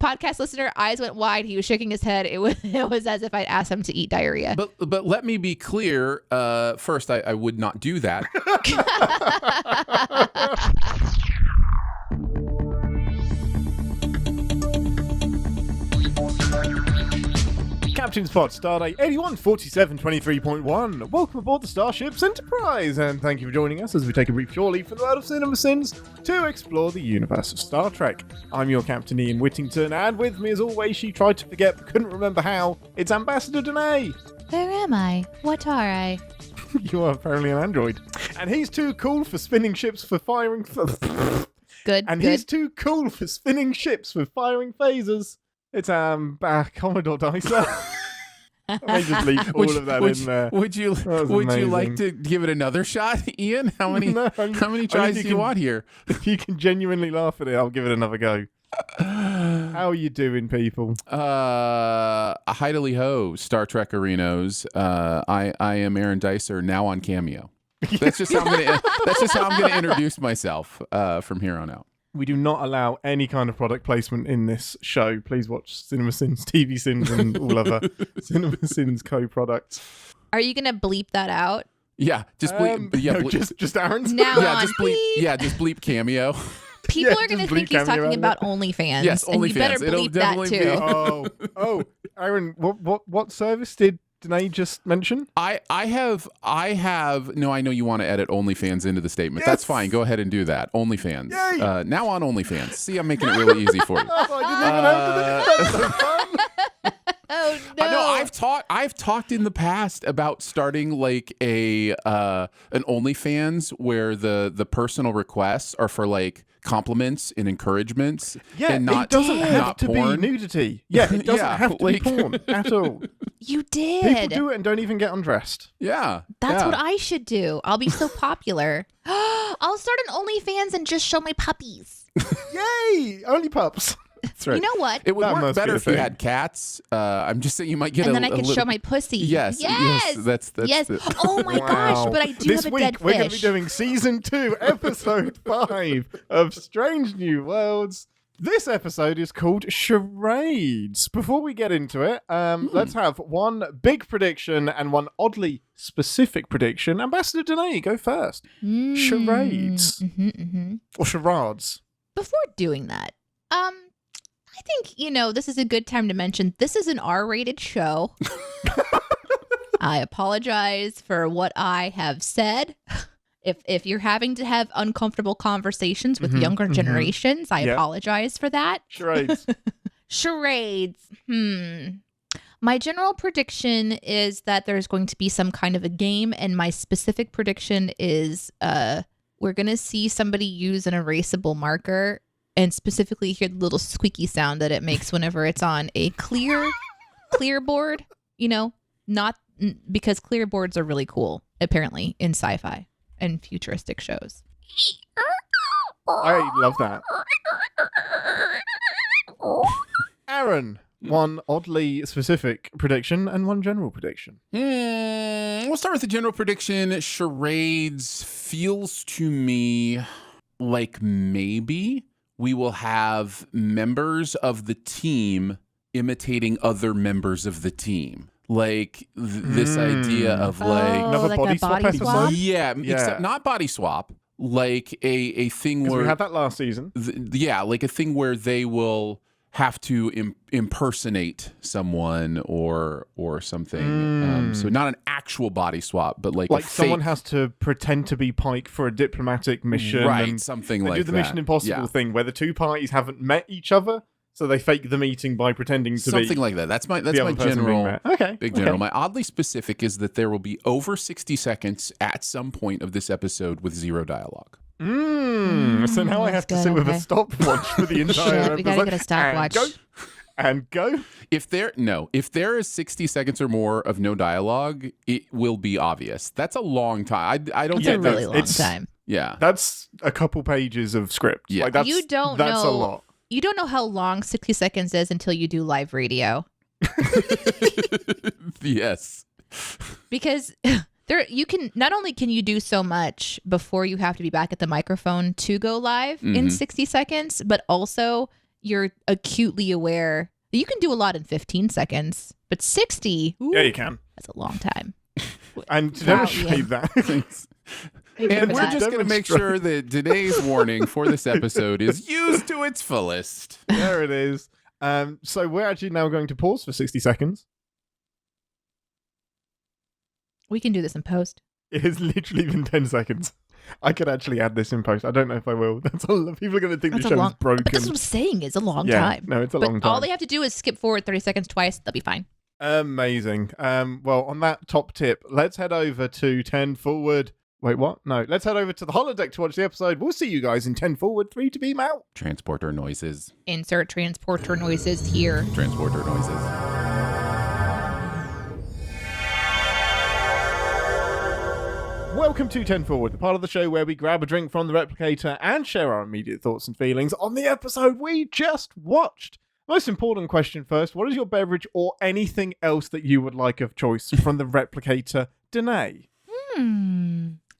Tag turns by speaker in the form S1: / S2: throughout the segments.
S1: podcast listener eyes went wide. He was shaking his head. It was as if I'd asked him to eat diarrhea.
S2: But let me be clear. First, I would not do that.
S3: Captain Spot, Stardate 814723.1. Welcome aboard the Starship's Enterprise, and thank you for joining us as we take a brief shore leave from the world of CinemaSins to explore the universe of Star Trek. I'm your Captain Ian Whittington, and with me as always, she tried to forget but couldn't remember how, it's Ambassador Deneé.
S1: Where am I? What are I?
S3: You are apparently an android. And he's too cool for spinning ships for firing...
S1: Good.
S3: He's too cool for spinning ships with firing phasers. It's Commodore Dicer. I may just leave all of that in there.
S2: Would you like to give it another shot, Ian? How many tries do you want here?
S3: If you can genuinely laugh at it, I'll give it another go. How are you doing, people?
S2: Heidely ho, Star Trek Arenos. I am Aaron Dicer, now on Cameo. That's just how I'm gonna introduce myself from here on out.
S3: We do not allow any kind of product placement in this show. Please watch CinemaSins, TV Sins, and all other CinemaSins co-products.
S1: Are you gonna bleep that out?
S2: Yeah, just bleep.
S3: No, just Aaron's.
S1: Now
S2: yeah,
S1: on
S2: just bleep.
S1: bleep.
S2: Yeah, just bleep Cameo.
S1: People are gonna think he's talking about OnlyFans.
S2: Yes,
S1: and you better
S2: OnlyFans.
S1: bleep that too.
S3: Oh, Aaron, what service did Deneé just mention?
S2: I have. No, I know you want to edit OnlyFans into the statement.
S3: Yes!
S2: That's fine. Go ahead and do that. OnlyFans.
S3: Yay!
S2: Now on OnlyFans. See, I'm making it really easy for you.
S3: I didn't even have to do that. That's so fun.
S1: Oh no!
S2: No, I've talked in the past about starting like an OnlyFans where the personal requests are for like compliments and encouragements.
S3: Yeah,
S2: and not,
S3: it doesn't have
S2: not
S3: to
S2: porn.
S3: be nudity. Yeah, it doesn't have to be porn at all.
S1: You did.
S3: People do it and don't even get undressed.
S2: Yeah,
S1: That's what I should do. I'll be so popular. I'll start an OnlyFans and just show my puppies.
S3: Yay! Only pups.
S2: That's right.
S1: You know what?
S2: It would
S3: That
S2: work
S3: must be
S2: better
S3: a
S2: if you
S3: thing.
S2: had cats. I'm just saying you might get
S1: And
S2: a
S1: then I could
S2: little...
S1: show my pussy.
S2: Yes. That's
S1: Yes.
S2: the-
S1: Oh my gosh! But I do
S3: This
S1: have a
S3: week,
S1: dead
S3: we're going to be
S1: fish.
S3: doing Season 2, Episode 5 of Strange New Worlds. This episode is called Charades. Before we get into it, let's have one big prediction and one oddly specific prediction. Ambassador Deneé, go first. Charades. Or charades.
S1: Before doing that, I think, this is a good time to mention this is an R-rated show. I apologize for what I have said. If you're having to have uncomfortable conversations with younger generations, I apologize for that.
S3: Charades.
S1: Charades. My general prediction is that there's going to be some kind of a game, and my specific prediction is we're going to see somebody use an erasable marker and specifically hear the little squeaky sound that it makes whenever it's on a clear board, not because clear boards are really cool, apparently, in sci-fi and futuristic shows.
S3: I love that. Aaron, one oddly specific prediction and one general prediction.
S2: We'll start with the general prediction. Charades feels to me like maybe we will have members of the team imitating other members of the team. Like this idea of
S3: Another
S1: like
S3: body
S1: a
S3: swap
S1: body
S3: episode?
S1: swap?
S2: Yeah, except not body swap. Like a thing where
S3: We had that last season.
S2: like a thing where they will have to impersonate someone or something. So not an actual body swap, but like a
S3: someone
S2: fake,
S3: has to pretend to be Pike for a diplomatic mission.
S2: right?
S3: And
S2: Something
S3: they
S2: like
S3: do the
S2: that.
S3: Mission Impossible thing where the two parties haven't met each other, so they fake the meeting by pretending to
S2: Something
S3: be
S2: like that. That's my
S3: the other person being
S2: general.
S3: met. Okay.
S2: Big general. My oddly specific is that there will be over 60 seconds at some point of this episode with zero dialogue.
S3: So now I have to
S1: That's
S3: sit
S1: good,
S3: with a
S1: okay.
S3: stopwatch for the entire
S1: Shit,
S3: episode.
S1: we gotta get a stopwatch.
S3: And go.
S2: If there is 60 seconds or more of no dialogue, it will be obvious. That's a long time. I don't
S1: It's
S2: get
S1: a really
S2: that.
S1: long time.
S2: Yeah.
S3: That's a couple pages of script.
S2: Yeah.
S3: Like that's a lot.
S1: You don't know how long 60 seconds is until you do live radio.
S2: Yes.
S1: Because you can not only can you do so much before you have to be back at the microphone to go live in 60 seconds, but also you're acutely aware. You can do a lot in 15 seconds, but 60, ooh,
S3: Yeah, you can.
S1: that's a long time.
S3: And to
S1: Wow,
S3: demonstrate
S1: Ian.
S3: that,
S2: And we're
S1: that.
S2: just going to make sure that Deneé's warning for this episode is used to its fullest.
S3: there it is. So we're actually now going to pause for 60 seconds.
S1: We can do this in post.
S3: It has literally been 10 seconds. I could actually add this in post. I don't know if I will. That's all. People are going to think
S1: That's
S3: the
S1: a
S3: show
S1: long,
S3: is broken.
S1: but that's what I'm saying. It's a long
S3: yeah,
S1: time.
S3: no, it's a
S1: But
S3: long time.
S1: all they have to do is skip forward 30 seconds twice. They'll be fine.
S3: Amazing. Well, on that top tip, let's head over to 10 forward. Wait, what? No, let's head over to the holodeck to watch the episode. We'll see you guys in 10 forward, 3 to beam out.
S2: Transporter noises.
S1: Insert transporter noises here.
S2: Transporter noises.
S3: Welcome to 10 Forward, the part of the show where we grab a drink from the replicator and share our immediate thoughts and feelings on the episode we just watched. Most important question first, what is your beverage or anything else that you would like of choice from the replicator, Deneé?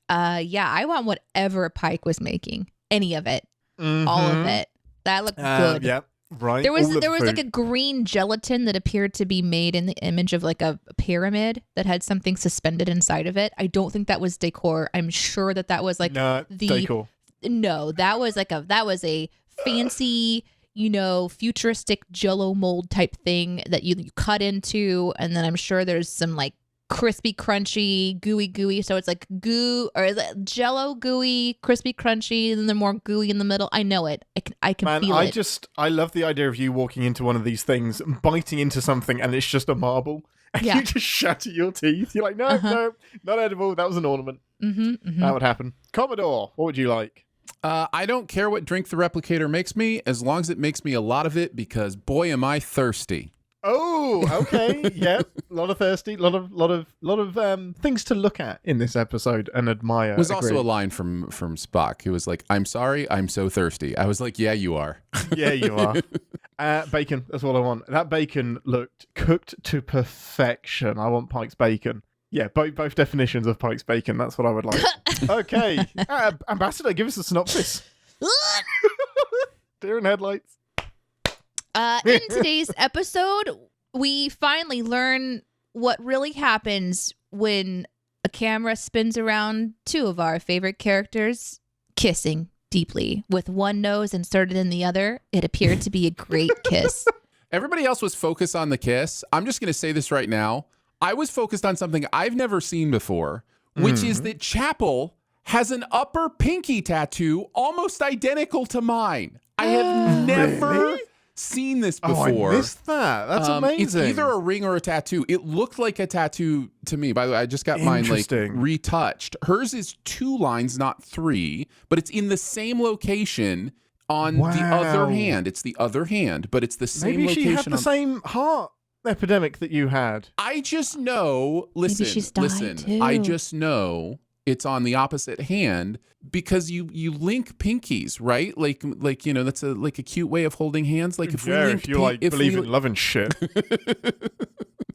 S1: Yeah, I want whatever Pike was making. Any of it.
S3: Mm-hmm.
S1: All of it. That looked good.
S3: Yep, right.
S1: There was
S3: All of the
S1: like a
S3: food.
S1: green gelatin that appeared to be made in the image of like a pyramid that had something suspended inside of it. I don't think that was decor. I'm sure that was like
S3: No,
S1: the
S3: decor.
S1: No, that was a fancy, futuristic Jell-O mold type thing that you cut into, and then I'm sure there's some like crispy, crunchy, gooey. So it's like goo, or is it Jell-O gooey, crispy, crunchy, and then more gooey in the middle. I know it. I can
S3: Man,
S1: feel it.
S3: I love the idea of you walking into one of these things, biting into something, and it's just a marble, and
S1: Yeah.
S3: you just shatter your teeth. You're like, no, no, not edible. That was an ornament.
S1: Mm-hmm.
S3: That would happen. Commodore, what would you like?
S2: I don't care what drink the replicator makes me, as long as it makes me a lot of it, because boy, am I thirsty.
S3: Oh, okay, yeah, a lot of thirsty, lot of things to look at in this episode and admire.
S2: It was also
S3: Agreed.
S2: a line from Spock, who was like, "I'm sorry, I'm so thirsty." I was like, "Yeah, you are."
S3: Yeah, you are. Bacon, that's what I want. That bacon looked cooked to perfection. I want Pike's bacon. Yeah, both definitions of Pike's bacon. That's what I would like. Okay, Ambassador, give us a synopsis. Deer in headlights.
S1: In today's episode, we finally learn what really happens when a camera spins around two of our favorite characters kissing deeply. With one nose inserted in the other, it appeared to be a great kiss.
S2: Everybody else was focused on the kiss. I'm just going to say this right now. I was focused on something I've never seen before, which is that Chapel has an upper pinky tattoo almost identical to mine. I have never
S3: Really?
S2: seen this before.
S3: Oh, I missed that. That's amazing.
S2: It's either a ring or a tattoo. It looked like a tattoo to me. By the way, I just got mine like
S3: Interesting.
S2: retouched. Hers is 2 lines, not 3, but it's in the same location on the other
S3: Wow.
S2: hand. It's the other hand, but it's the same
S3: Maybe she
S2: location.
S3: had the
S2: on-
S3: same heart epidemic that you had.
S2: I just know, listen,
S1: she's died
S2: listen,
S1: too.
S2: I just know it's on the opposite hand because you link pinkies, right? Like that's a cute way of holding hands. Like if we linked
S3: if you believe in love and shit.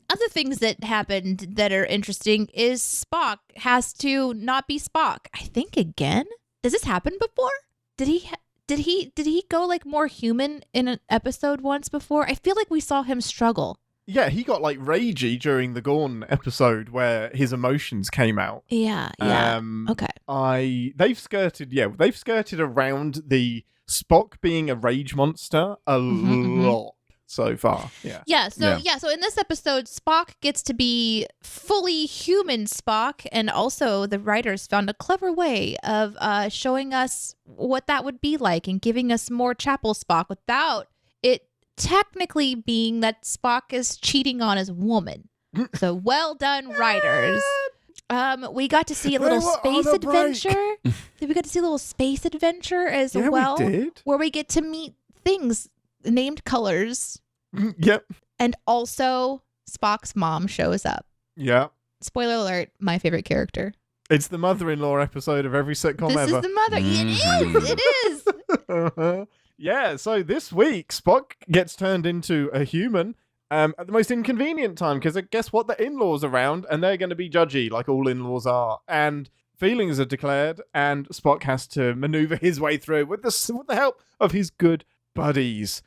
S1: Other things that happened that are interesting is Spock has to not be Spock. I think again. Does this happen before? Did he go like more human in an episode once before? I feel like we saw him struggle.
S3: Yeah, he got like ragey during the Gorn episode where his emotions came out.
S1: Yeah. Okay.
S3: They've skirted around the Spock being a rage monster a lot so far. Yeah.
S1: So in this episode, Spock gets to be fully human Spock, and also the writers found a clever way of showing us what that would be like and giving us more Chapel Spock without it technically being that Spock is cheating on his woman. So well done, writers. We got to see a little
S3: They were
S1: space
S3: on a break.
S1: adventure. We got to see a little space adventure as
S3: Yeah,
S1: well,
S3: we did.
S1: where we get to meet things named colors.
S3: Yep.
S1: And also, Spock's mom shows up.
S3: Yeah.
S1: Spoiler alert, my favorite character.
S3: It's the mother-in-law episode of every sitcom
S1: This
S3: ever.
S1: is the mother. It is.
S3: Yeah, so this week, Spock gets turned into a human at the most inconvenient time, because guess what? The in-laws are around, and they're going to be judgy, like all in-laws are. And feelings are declared, and Spock has to maneuver his way through with the help of his good buddies.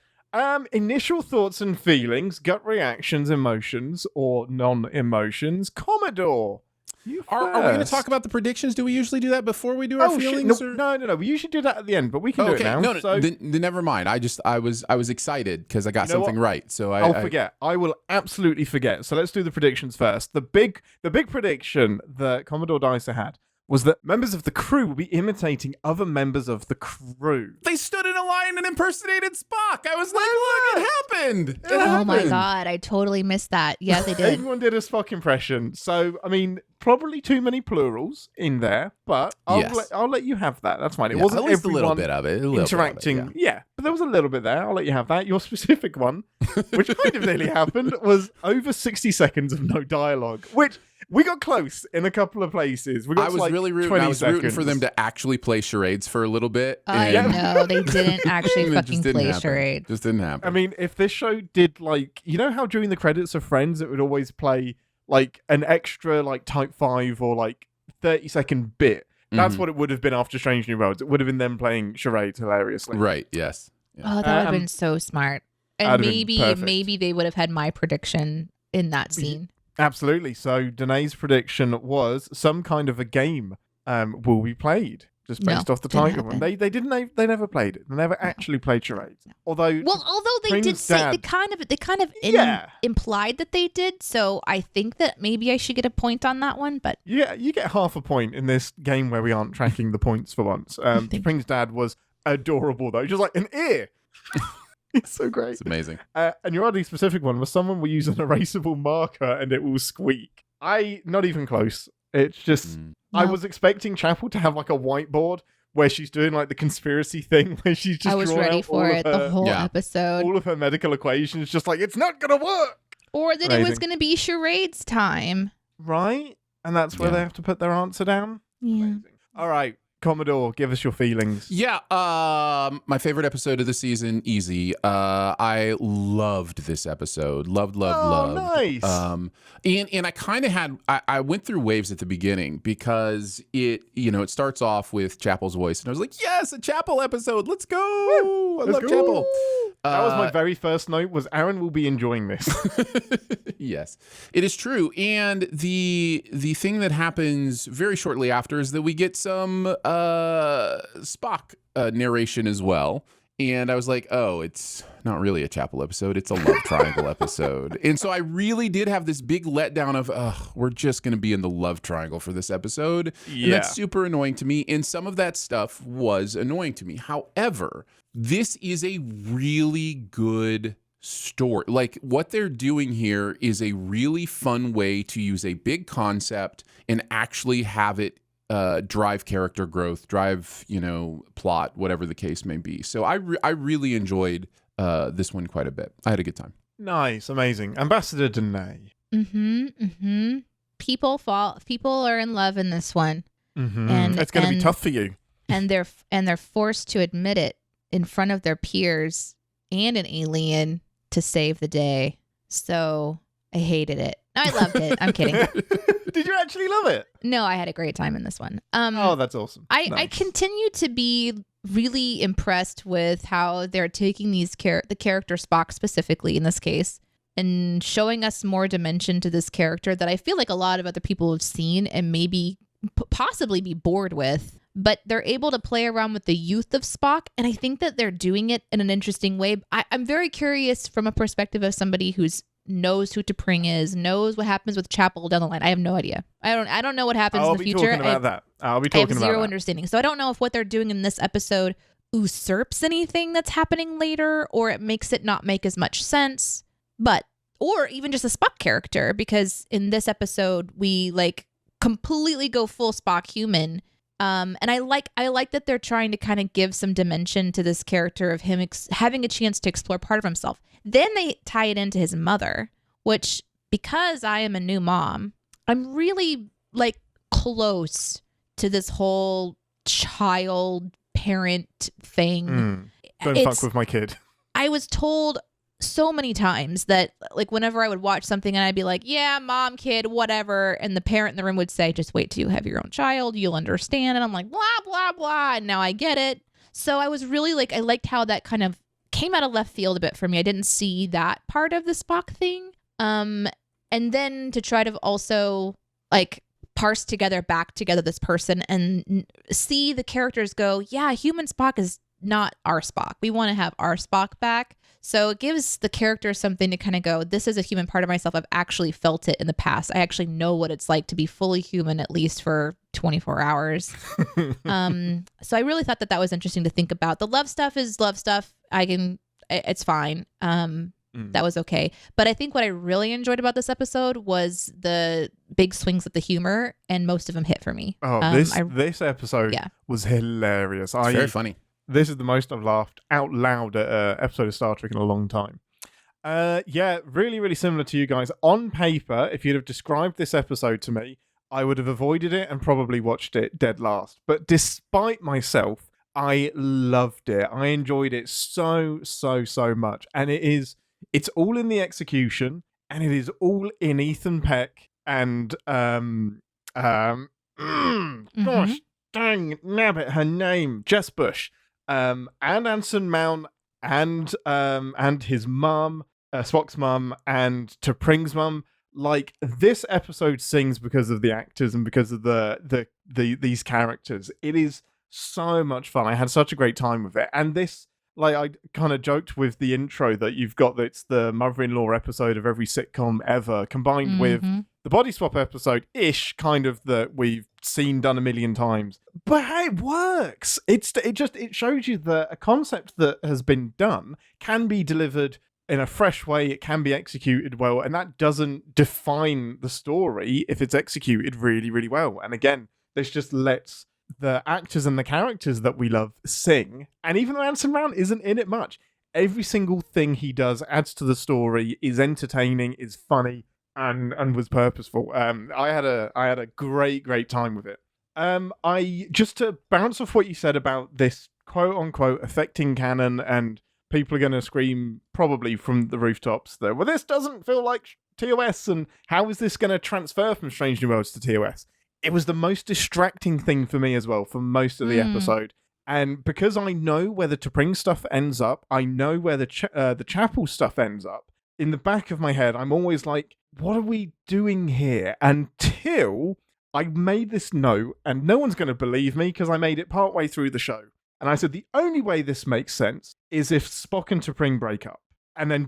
S3: Initial thoughts and feelings, gut reactions, emotions, or non-emotions. Commodore, you
S2: Are we going to
S3: first.
S2: talk about the predictions? Do we usually do that before we do our feelings?
S3: No. We usually do that at the end, but we can do it now.
S2: No,
S3: So,
S2: then never mind. I was excited because I got something right. So
S3: I'll forget. I will absolutely forget. So let's do the predictions first. The big prediction that Commodore Dicer had was that members of the crew will be imitating other members of the crew.
S2: They stood in a line and impersonated Spock. I was like, look, it happened. It
S1: Oh my
S2: happened.
S1: God, I totally missed that. Yeah, they did.
S3: Everyone did a Spock impression. So, I mean, probably too many plurals in there, but I'll let you have that. That's fine. It wasn't
S2: at least
S3: everyone
S2: a little bit of it.
S3: interacting. Yeah, but there was a little bit there. I'll let you have that. Your specific one, which kind of nearly happened, was over 60 seconds of no dialogue, which we got close in a couple of places. We got
S2: I was
S3: like
S2: really rooting.
S3: 20
S2: I was rooting
S3: seconds.
S2: for them to actually play charades for a little bit.
S1: No, they didn't actually
S2: It
S1: fucking
S2: just didn't
S1: play
S2: happen.
S1: charades.
S2: Just didn't happen.
S3: I mean, if this show did like, you know how during the credits of Friends it would always play like an extra like type 5 or like 30-second bit. That's what it would have been after Strange New Worlds. It would have been them playing charades hilariously.
S2: right. Yes. Yeah.
S1: Oh, that would have been so smart. And
S3: That'd have been perfect.
S1: maybe they would have had my prediction in that scene.
S3: Absolutely. So Deneé's prediction was some kind of a game will be played just
S1: No,
S3: based off the
S1: didn't
S3: title.
S1: happen.
S3: They never played it. They never actually played charades. Although
S1: They did
S3: Prin's
S1: say
S3: dad-
S1: they kind of implied that they did. So I think that maybe I should get a point on that one. But
S3: yeah, you get half a point in this game where we aren't tracking the points for once. Spring's dad was adorable though, just like an ear. It's so great.
S2: It's amazing.
S3: And your oddly specific one was someone will use an erasable marker and it will squeak. Not even close. It's just, I
S1: No.
S3: was expecting Chapel to have like a whiteboard where she's doing like the conspiracy thing where she's just
S1: I was
S3: drawing
S1: ready
S3: out
S1: for
S3: all
S1: it
S3: of
S1: the
S3: her,
S1: whole
S2: Yeah.
S1: episode.
S3: all of her medical equations, just like, it's not going to work.
S1: Or that it was
S3: Amazing.
S1: going to be charades time.
S3: Right? And that's where
S2: Yeah.
S3: they have to put their answer down.
S1: Yeah.
S3: Amazing. All right, Commodore, give us your feelings.
S2: Yeah, my favorite episode of the season, easy. I loved this episode. Loved.
S3: Nice.
S2: And I kind of had I went through waves at the beginning because it starts off with Chapel's voice, and I was like, yes, a Chapel episode. Let's go. I
S3: Let's
S2: love
S3: go.
S2: Chapel.
S3: That was my very first note, was Aaron will be enjoying this.
S2: Yes, it is true. And the thing that happens very shortly after is that we get some Spock narration as well. And I was like, oh, it's not really a Chapel episode. It's a love triangle episode. And so I really did have this big letdown of, we're just going to be in the love triangle for this episode.
S3: Yeah.
S2: And that's super annoying to me. And some of that stuff was annoying to me. However, this is a really good story. Like, what they're doing here is a really fun way to use a big concept and actually have it drive character growth, drive, plot, whatever the case may be. So I really enjoyed this one quite a bit. I had a good time.
S3: Nice, amazing. Ambassador Deneé.
S1: People are in love in this one.
S3: And it's going to be tough for you.
S1: And they're forced to admit it in front of their peers and an alien to save the day. So I hated it. I loved it. I'm kidding.
S3: Did you actually love it?
S1: No, I had a great time in this one.
S3: Oh, that's awesome.
S1: I
S3: Nice.
S1: continue to be really impressed with how they're taking the character Spock specifically in this case and showing us more dimension to this character that I feel like a lot of other people have seen and maybe possibly be bored with. But they're able to play around with the youth of Spock, and I think that they're doing it in an interesting way. I'm very curious from a perspective of somebody who's knows who T'Pring is, knows what happens with Chapel down the line. I have no idea. I don't know what happens in the future.
S3: I'll be talking about that.
S1: I have zero understanding. So I don't know if what they're doing in this episode usurps anything that's happening later, or it makes it not make as much sense. Or even just a Spock character, because in this episode we like completely go full Spock human. And I like that they're trying to kind of give some dimension to this character of him having a chance to explore part of himself. Then they tie it into his mother, which, because I am a new mom, I'm really like close to this whole child parent thing.
S3: Don't fuck with my kid.
S1: I was told so many times that, like, whenever I would watch something and I'd be like, yeah, mom, kid, whatever, and the parent in the room would say, just wait till you have your own child, you'll understand. And I'm like, blah, blah, blah. And now I get it. So I was really like, I liked how that kind of came out of left field a bit for me. I didn't see that part of the Spock thing. And then to try to also like parse back together this person and see the characters go, yeah, human Spock is not our Spock. We want to have our Spock back. So it gives the character something to kind of go, this is a human part of myself. I've actually felt it in the past. I actually know what it's like to be fully human, at least for 24 hours. So I really thought that was interesting to think about. The love stuff is love stuff. It's fine. That was okay. But I think what I really enjoyed about this episode was the big swings with the humor, and most of them hit for me.
S3: Oh, this episode was hilarious.
S2: It's very funny.
S3: This is the most I've laughed out loud at an episode of Star Trek in a long time. Yeah, really, really similar to you guys. On paper, if you'd have described this episode to me, I would have avoided it and probably watched it dead last. But despite myself, I loved it. I enjoyed it so, so, so much. And it's all in the execution, and it is all in Ethan Peck and gosh dang nabbit, her name, Jess Bush. And Anson Mount and his mum, Spock's mum, and T'Pring's mum. Like, this episode sings because of the actors and because of these characters. It is so much fun. I had such a great time with it. And this, like, I kind of joked with the intro that you've got that it's the mother-in-law episode of every sitcom ever, combined with the body swap episode-ish, kind of, that we've seen done a million times. But hey, it works. It shows you that a concept that has been done can be delivered in a fresh way. It can be executed well, and that doesn't define the story if it's executed really, really well. And again, this just lets the actors and the characters that we love sing. And even though Anson Mount isn't in it much, every single thing he does adds to the story, is entertaining, is funny, and was purposeful. I had a great time with it. I just to bounce off what you said about this quote unquote affecting canon, and people are going to scream probably from the rooftops that, well, this doesn't feel like TOS, and how is this going to transfer from Strange New Worlds to TOS? It was the most distracting thing for me as well for most of the episode. And because I know where the T'Pring stuff ends up, I know where the Chapel stuff ends up, in the back of my head, I'm always like, what are we doing here? Until I made this note, and no one's going to believe me because I made it partway through the show. And I said, the only way this makes sense is if Spock and T'Pring break up. And then ...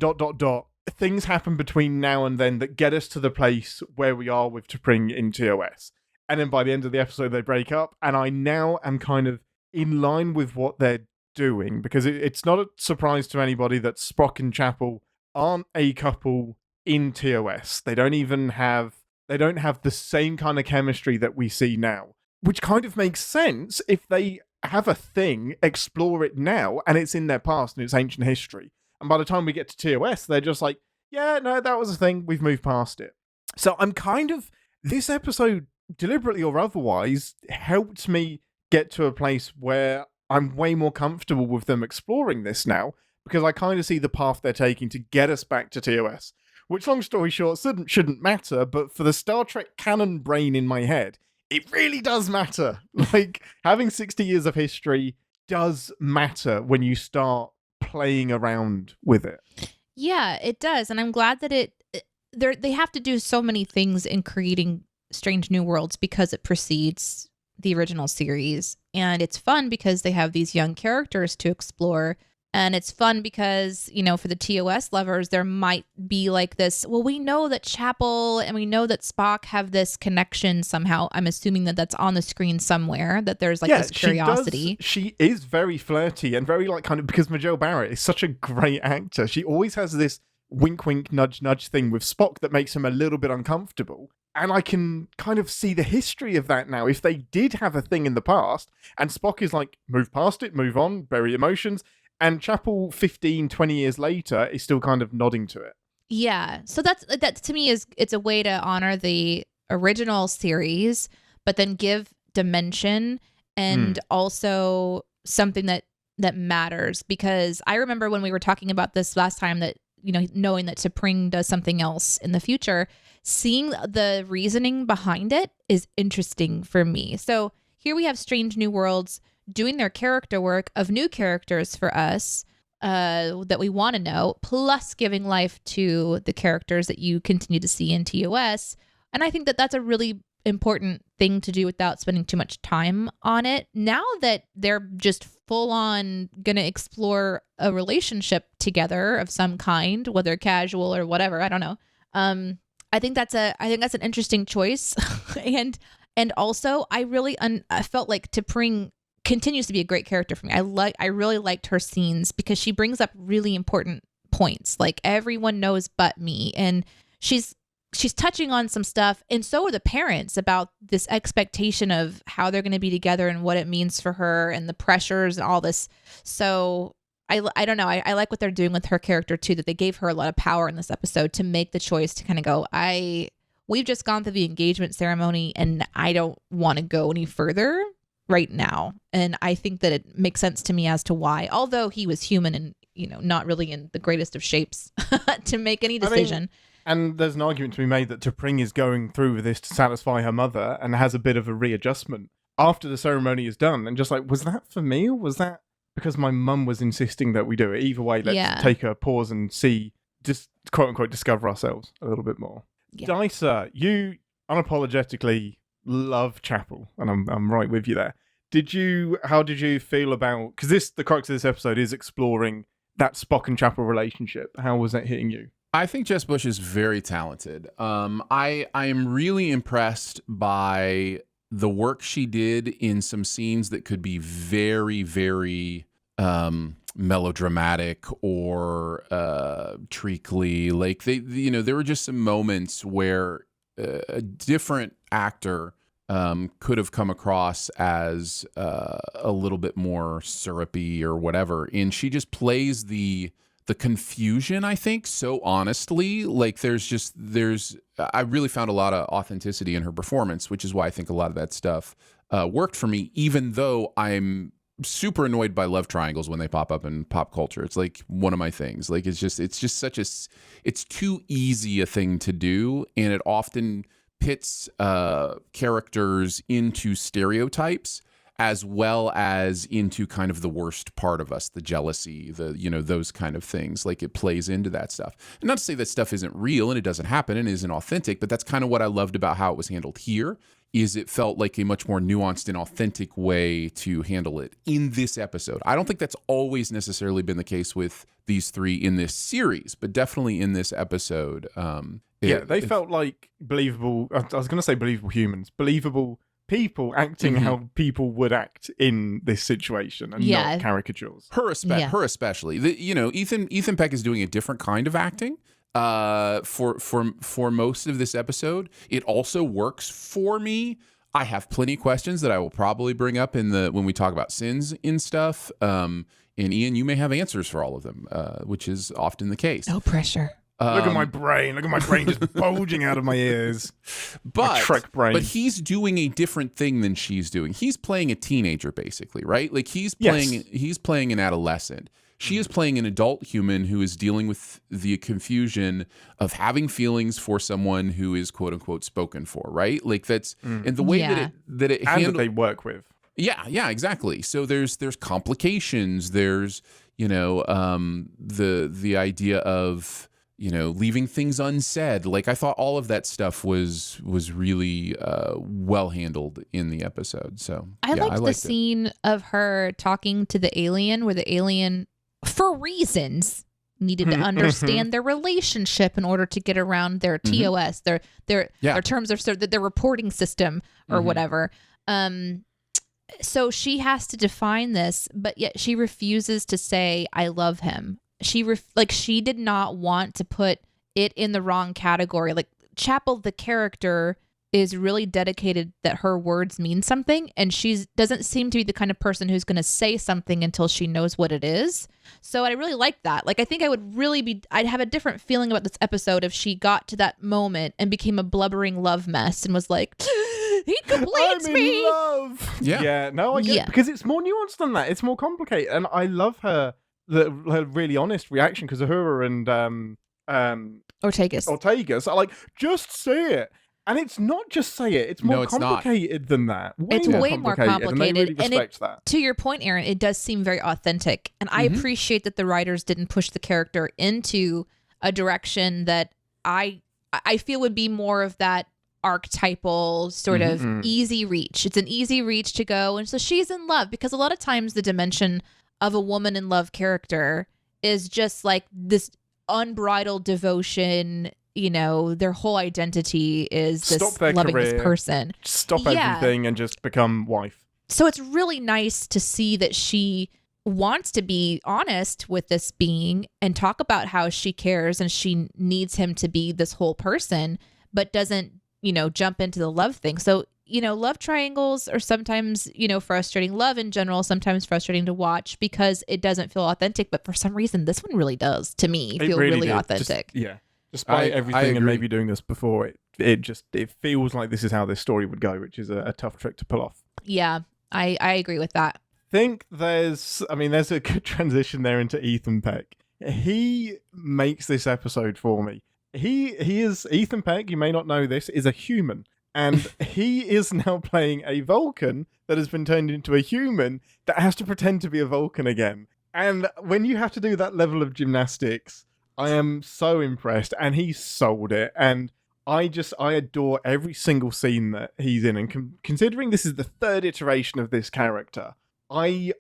S3: things happen between now and then that get us to the place where we are with T'Pring in TOS. And then by the end of the episode, they break up. And I now am kind of in line with what they're doing, because it's not a surprise to anybody that Spock and Chapel aren't a couple in TOS. They don't have the same kind of chemistry that we see now, which kind of makes sense if they have a thing, explore it now, and it's in their past and it's ancient history. And by the time we get to TOS, they're just like, yeah, no, that was a thing. We've moved past it. So I'm kind of, this episode, deliberately or otherwise, helped me get to a place where I'm way more comfortable with them exploring this now, because I kind of see the path they're taking to get us back to TOS. Which, long story short, shouldn't matter, but for the Star Trek canon brain in my head, it really does matter. Like, having 60 years of history does matter when you start playing around with it.
S1: Yeah, it does. And I'm glad that they have to do so many things in creating Strange New Worlds because it precedes the original series. And it's fun because they have these young characters to explore. And it's fun because, you know, for the TOS lovers, there might be like this, well, we know that Chapel and we know that Spock have this connection somehow. I'm assuming that that's on the screen somewhere, that there's like this curiosity.
S3: She is very flirty and very like kind of, because Majel Barrett is such a great actor. She always has this wink, wink, nudge, nudge thing with Spock that makes him a little bit uncomfortable. And I can kind of see the history of that now. If they did have a thing in the past and Spock is like, move past it, move on, bury emotions. And Chapel 15, 20 years later is still kind of nodding to it.
S1: Yeah. So that to me it's a way to honor the original series, but then give dimension and also something that matters. Because I remember when we were talking about this last time, that, you know, knowing that T'Pring does something else in the future, seeing the reasoning behind it is interesting for me. So here we have Strange New Worlds doing their character work of new characters for us. that we want to know, plus giving life to the characters that you continue to see in TOS. And I think that that's a really important thing to do without spending too much time on it. Now that they're just full on going to explore a relationship together of some kind, whether casual or whatever, I don't know. I think that's an interesting choice. and also I really I felt like T'Pring continues to be a great character for me. I really liked her scenes because she brings up really important points. Like, everyone knows but me, and she's touching on some stuff, and so are the parents, about this expectation of how they're going to be together and what it means for her and the pressures and all this. So I don't know. I like what they're doing with her character too, that they gave her a lot of power in this episode to make the choice to kind of go, we've just gone through the engagement ceremony and I don't want to go any further right now. And I think that it makes sense to me as to why, although he was human and, not really in the greatest of shapes to make any decision.
S3: And there's an argument to be made that T'Pring is going through with this to satisfy her mother and has a bit of a readjustment after the ceremony is done. And just like, was that for me, or was that because my mum was insisting that we do it? Either way, let's take a pause and see, just quote unquote, discover ourselves a little bit more. Yeah. Dicer, you unapologetically love Chapel, and I'm right with you there. How did you feel about, because the crux of this episode is exploring that Spock and Chapel relationship. How was that hitting you?
S2: I think Jess Bush is very talented. I am really impressed by the work she did in some scenes that could be very, very melodramatic or treacly. Like, there were just some moments where a different actor could have come across as a little bit more syrupy or whatever, and she just plays the confusion, I think, so honestly. Like, I really found a lot of authenticity in her performance, which is why I think a lot of that stuff worked for me, even though I'm super annoyed by love triangles when they pop up in pop culture. It's like one of my things. Like, it's just it's too easy a thing to do, and it often pits characters into stereotypes as well as into kind of the worst part of us, the jealousy, those kind of things. Like, it plays into that stuff. And not to say that stuff isn't real and it doesn't happen and isn't authentic, but that's kind of what I loved about how it was handled here, is it felt like a much more nuanced and authentic way to handle it in this episode. I don't think that's always necessarily been the case with these three in this series, but definitely in this episode.
S3: They felt like believable, I was going to say believable humans, believable people acting how people would act in this situation, and not caricatures. Her
S2: especially. Ethan Peck is doing a different kind of acting for most of this episode. It also works for me. I have plenty of questions that I will probably bring up when we talk about sins and stuff. And Ian, you may have answers for all of them, which is often the case.
S1: No pressure.
S3: Look at my brain. Look at my brain just bulging out of my ears.
S2: But
S3: Trek brain.
S2: But he's doing a different thing than she's doing. He's playing a teenager, basically, right? Like, he's playing an adolescent. She is playing an adult human who is dealing with the confusion of having feelings for someone who is quote unquote spoken for, right? Like, that's and the way that it
S3: and that they work with.
S2: Yeah, exactly. So there's complications. There's the idea of leaving things unsaid. Like, I thought all of that stuff was really well handled in the episode. So
S1: I liked the scene of her talking to the alien, where the alien, for reasons, needed to understand their relationship in order to get around their TOS, their terms of their reporting system or whatever. So she has to define this, but yet she refuses to say, I love him. She did not want to put it in the wrong category. Like, Chapel, the character, is really dedicated that her words mean something, and she doesn't seem to be the kind of person who's going to say something until she knows what it is. So I really like that. Like, I think I'd have a different feeling about this episode if she got to that moment and became a blubbering love mess and was like, he completes me.
S3: I'm in love. Yeah. No, I get it, because it's more nuanced than that. It's more complicated, and I love her really honest reaction, because Uhura and
S1: Ortegas
S3: are like, just say it. And it's not just say it. It's
S2: No,
S3: more
S2: it's not.
S3: complicated than that.
S1: It's way more
S3: And they
S1: complicated.
S3: really respect that.
S1: To your point, Aaron, it does seem very authentic. And I appreciate that the writers didn't push the character into a direction that I feel would be more of that archetypal sort of easy reach. It's an easy reach to go. And so she's in love, because a lot of times the dimension of a woman in love character is just like this unbridled devotion. Their whole identity is this loving
S3: career,
S1: this person.
S3: Stop everything and just become wife.
S1: So it's really nice to see that she wants to be honest with this being and talk about how she cares and she needs him to be this whole person, but doesn't, jump into the love thing. So, love triangles are sometimes, frustrating. Love in general, sometimes frustrating to watch because it doesn't feel authentic. But for some reason, this one really does, to me, feel really authentic.
S3: Despite everything and maybe doing this before, it feels like this is how this story would go, which is a tough trick to pull off.
S1: Yeah, I agree with that.
S3: Think there's a good transition there into Ethan Peck. He makes this episode for me. He is Ethan Peck, you may not know this, is a human. And he is now playing a Vulcan that has been turned into a human that has to pretend to be a Vulcan again. And when you have to do that level of gymnastics, I am so impressed, and he sold it. And I adore every single scene that he's in. And considering this is the third iteration of this character, I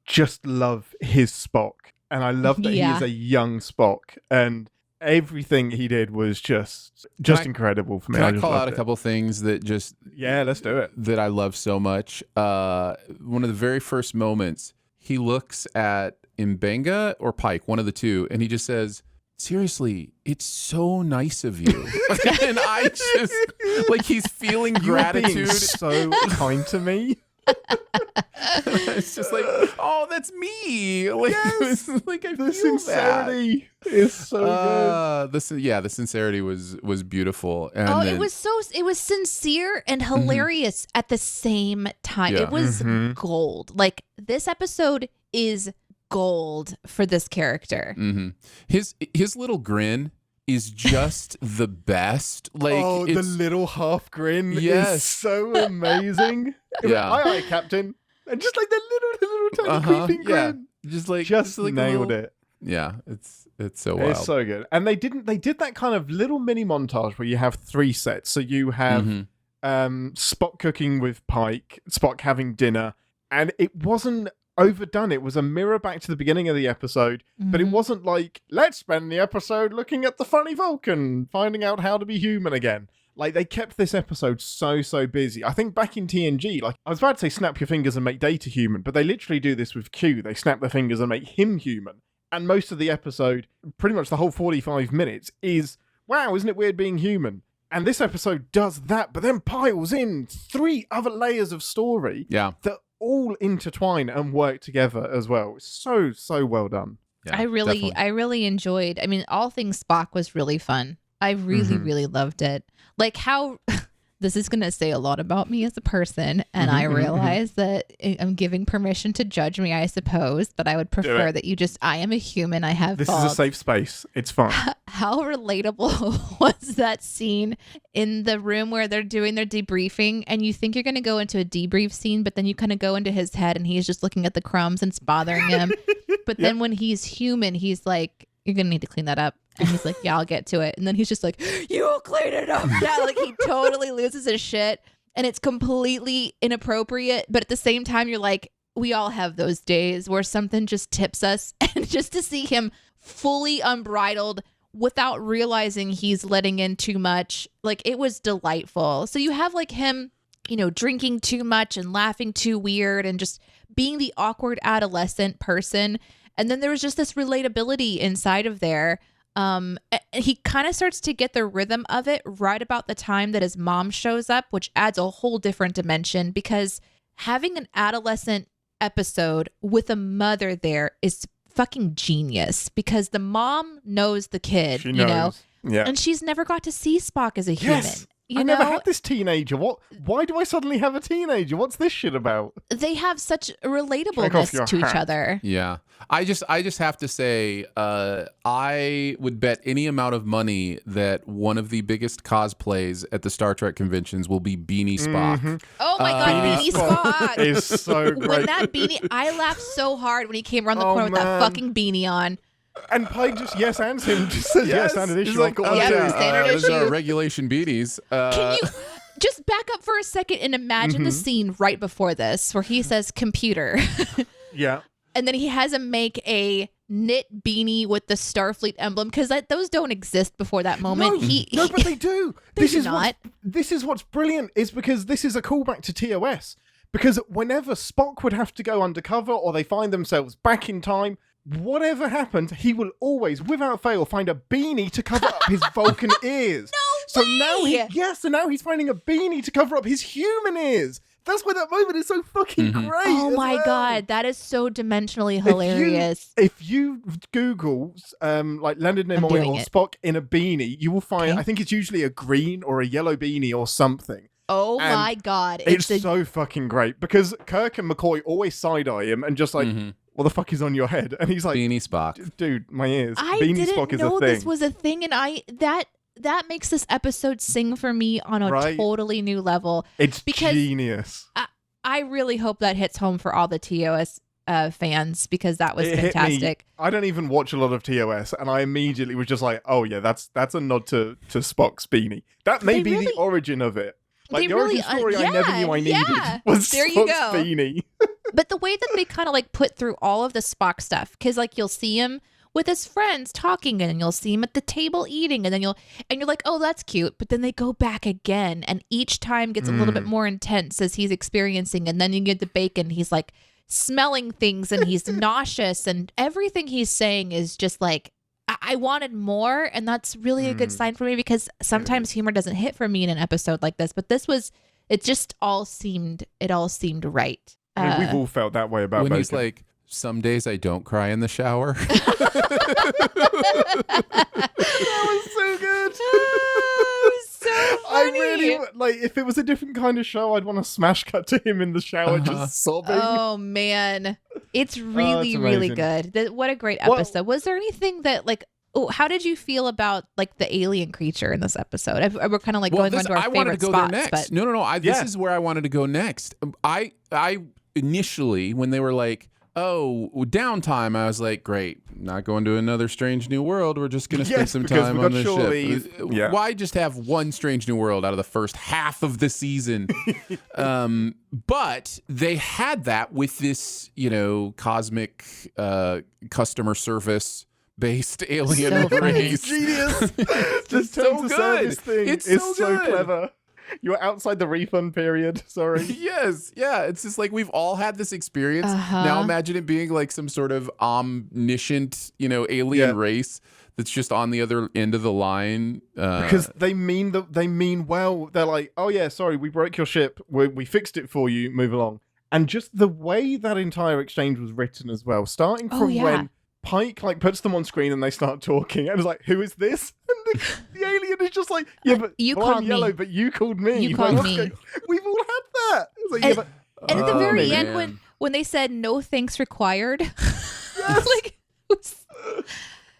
S3: just love his Spock. And I love that he is a young Spock. And everything he did was just incredible for me.
S2: Can I call out a couple things that
S3: let's do it.
S2: That I love so much. One of the very first moments, he looks at Mbenga or Pike, one of the two, and he just says, "Seriously, it's so nice of you." And I just he's feeling gratitude.
S3: You're being so kind to me.
S2: It's just like, oh, that's me.
S3: Yes,
S2: I
S3: the
S2: feel
S3: sincerity is so good.
S2: The sincerity was beautiful. And
S1: it was sincere and hilarious at the same time.
S2: Yeah.
S1: It was gold. Like, this episode is gold for this character.
S2: His little grin is just the best.
S3: The little half grin is so amazing.
S2: Yeah.
S3: Aye, Captain. And just like the little tiny creeping grin.
S2: Just
S3: nailed it.
S2: Yeah, it's so wild.
S3: It's so good. And they did that kind of little mini montage where you have three sets. So you have Spock cooking with Pike, Spock having dinner, and it wasn't overdone. It was a mirror back to the beginning of the episode, but it wasn't like, let's spend the episode looking at the funny Vulcan, finding out how to be human again. Like, they kept this episode so busy. I think back in TNG, I was about to say snap your fingers and make Data human, but they literally do this with Q. They snap their fingers and make him human. And most of the episode, pretty much the whole 45 minutes, is, wow, isn't it weird being human? And this episode does that, but then piles in 3 other layers of story that all intertwine and work together as well. It's so well done.
S1: Yeah, I really enjoyed. I mean, all things Spock was really fun. I really loved it. Like, how this is going to say a lot about me as a person, and I realize that I'm giving permission to judge me, I suppose, but I would prefer that I am a human, I have
S3: This
S1: faults.
S3: is a safe space. It's fine.
S1: How relatable was that scene in the room where they're doing their debriefing, and you think you're going to go into a debrief scene, but then you kind of go into his head and he's just looking at the crumbs and it's bothering him. But then when he's human, he's like, you're going to need to clean that up. And he's like, yeah, I'll get to it. And then he's just like, you'll clean it up. Yeah, like he totally loses his shit. And it's completely inappropriate. But at the same time, you're like, we all have those days where something just tips us. And just to see him fully unbridled without realizing he's letting in too much, like, it was delightful. So you have like him, drinking too much and laughing too weird and just being the awkward adolescent person. And then there was just this relatability inside of there. He kind of starts to get the rhythm of it right about the time that his mom shows up, which adds a whole different dimension, because having an adolescent episode with a mother there is fucking genius, because the mom knows the kid,
S3: She knows. Yeah.
S1: and she's never got to see Spock as a human.
S3: Yes.
S1: You
S3: I
S1: know,
S3: never had this teenager. What? Why do I suddenly have a teenager? What's this shit about?
S1: they have such
S3: Take off
S1: relatableness
S3: your
S1: to each
S3: hat.
S1: other.
S2: Yeah. I just have to say, I would bet any amount of money that one of the biggest cosplays at the Star Trek conventions will be Beanie Spock.
S3: Mhm.
S1: Oh my God, Beanie Spock.
S3: is so great.
S1: When that beanie, I laughed so hard when he came around the
S3: Oh,
S1: corner with that
S3: man.
S1: fucking beanie on.
S3: And Pike just yes ands him, just says yes, standard issue.
S2: He's like,
S3: I've got
S2: oh,
S3: one
S1: Yeah,
S3: too.
S1: standard
S2: those are
S1: issue.
S2: regulation beanies.
S1: Can you just back up for a second and imagine the scene right before this where he says computer
S3: Yeah.
S1: and then he has him make a knit beanie with the Starfleet emblem because those don't exist before that moment.
S3: No, but they do.
S1: They do not.
S3: This is what's brilliant is because this is a callback to TOS. Because whenever Spock would have to go undercover or they find themselves back in time, whatever happened, he will always, without fail, find a beanie to cover up his Vulcan ears. So now he's finding a beanie to cover up his human ears. That's why that moment is so fucking great.
S1: Oh
S3: as
S1: my
S3: well.
S1: God, that is so dimensionally hilarious.
S3: If you Google like Leonard Nimoy
S1: doing
S3: or
S1: it.
S3: Spock in a beanie, you will find,
S1: Okay.
S3: I think it's usually a green or a yellow beanie or something.
S1: Oh
S3: And
S1: my God.
S3: It's so fucking great because Kirk and McCoy always side-eye him and just like, what the fuck is on your head? And he's like,
S2: Beanie Spock.
S3: dude, my ears.
S1: I
S3: Beanie
S1: didn't
S3: Spock is
S1: know
S3: a thing.
S1: this was a thing, and that makes this episode sing for me on a
S3: Right?
S1: totally new level.
S3: It's
S1: because
S3: genius.
S1: I really hope that hits home for all the TOS fans because that was
S3: It hit me.
S1: fantastic.
S3: I don't even watch a lot of TOS, and I immediately was just like, oh yeah, that's a nod to Spock's beanie. That may
S1: They
S3: be
S1: really-
S3: the origin of it. Like
S1: they
S3: the origin
S1: really-
S3: story I never knew I needed
S1: yeah.
S3: was
S1: There
S3: Spock's
S1: you go.
S3: beanie.
S1: But the way that they kind of like put through all of the Spock stuff, because like you'll see him with his friends talking, and you'll see him at the table eating, and then you're like, oh, that's cute. But then they go back again, and each time gets a little bit more intense as he's experiencing. And then you get the bacon. He's like smelling things, and he's nauseous, and everything he's saying is just like, I wanted more, and that's really a good sign for me because sometimes humor doesn't hit for me in an episode like this. But this was, it all seemed right.
S3: I mean, we've all felt that way about
S2: When
S3: bacon.
S2: he's like, some days I don't cry in the shower.
S3: that was so good.
S1: Oh, it was so
S3: I
S1: funny.
S3: really like. If it was a different kind of show, I'd want to smash cut to him in the shower just sobbing.
S1: Oh man, it's really really
S3: amazing.
S1: good. What a great
S3: Well-
S1: episode. Was there anything that like? Oh, how did you feel about like the alien creature in this episode? We're kind of like going on to our
S2: I wanted
S1: favorite
S2: to go
S1: spots,
S2: there next.
S1: but
S2: No. This is where I wanted to go next. I initially, when they were like, oh, downtime, I was like, great, not going to another Strange New World. We're just going to spend
S3: Yes,
S2: some
S3: because
S2: time
S3: we
S2: on
S3: got
S2: the
S3: shore
S2: ship.
S3: leave. Yeah.
S2: Why just have one Strange New World out of the first half of the season? But they had that with this, cosmic customer service based alien
S1: So funny.
S2: race.
S3: Genius.
S2: It's
S3: This
S2: so
S3: terms of
S2: good.
S3: service thing
S2: It's
S3: is
S2: so good.
S3: clever. You're outside the refund period. Sorry.
S2: Yes, yeah. It's just like we've all had this experience.
S1: Uh-huh.
S2: Now imagine it being like some sort of omniscient, alien
S3: Yeah.
S2: race that's just on the other end of the line.
S3: Because they mean well. They're like, oh yeah, sorry, we broke your ship. We fixed it for you. Move along. And just the way that entire exchange was written as well, starting
S1: Oh,
S3: from
S1: yeah.
S3: when Pike like puts them on screen and they start talking, and it's like, who is this? And the alien is just like, yeah, but
S1: You
S3: well, I'm
S1: called me.
S3: yellow, but you called me.
S1: You
S3: Like,
S1: called
S3: what's
S1: me.
S3: going- We've all had that. It's like,
S1: And-
S3: yeah, but
S1: and at the
S2: Oh,
S1: very
S2: man.
S1: end when they said no thanks required, like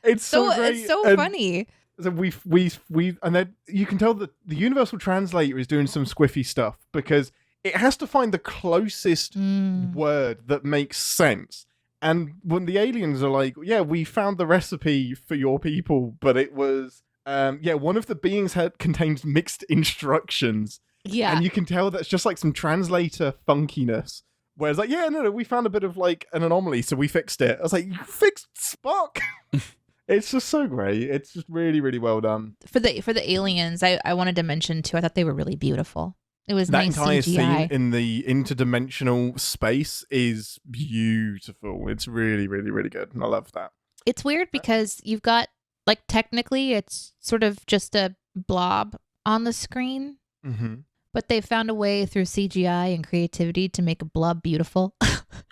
S3: it's so great.
S1: it's so
S3: And
S1: funny.
S3: So we've and then you can tell that the universal translator is doing some squiffy stuff because it has to find the closest word that makes sense. And when the aliens are like, yeah, we found the recipe for your people, but it was one of the beings had contained mixed instructions.
S1: Yeah.
S3: And you can tell that's just like some translator funkiness. Whereas like, yeah, no, we found a bit of like an anomaly, so we fixed it. I was like, you fixed Spock. It's just so great. It's just really, really well done.
S1: For the aliens, I wanted to mention too. I thought they were really beautiful. It was
S3: That
S1: nice
S3: entire
S1: CGI.
S3: scene in the interdimensional space is beautiful. It's really, really, really good. And I love that.
S1: It's weird because you've got like technically it's sort of just a blob on the screen,
S3: Mm-hmm.
S1: but they found a way through CGI and creativity to make a blob beautiful.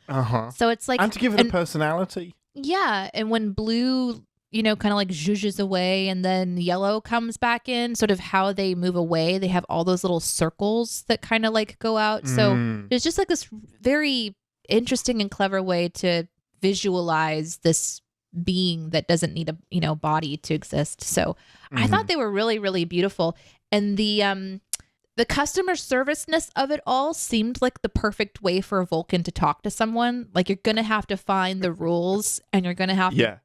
S3: Uh-huh.
S1: So it's like
S3: And to give it a personality.
S1: yeah, and when Blue, kind of like zhuzhes away and then yellow comes back in, sort of how they move away. They have all those little circles that kind of like go out. So there's just like this very interesting and clever way to visualize this being that doesn't need a body to exist. So I thought they were really, really beautiful. And the customer serviceness of it all seemed like the perfect way for a Vulcan to talk to someone. Like, you're going to have to find the rules and you're going to have to,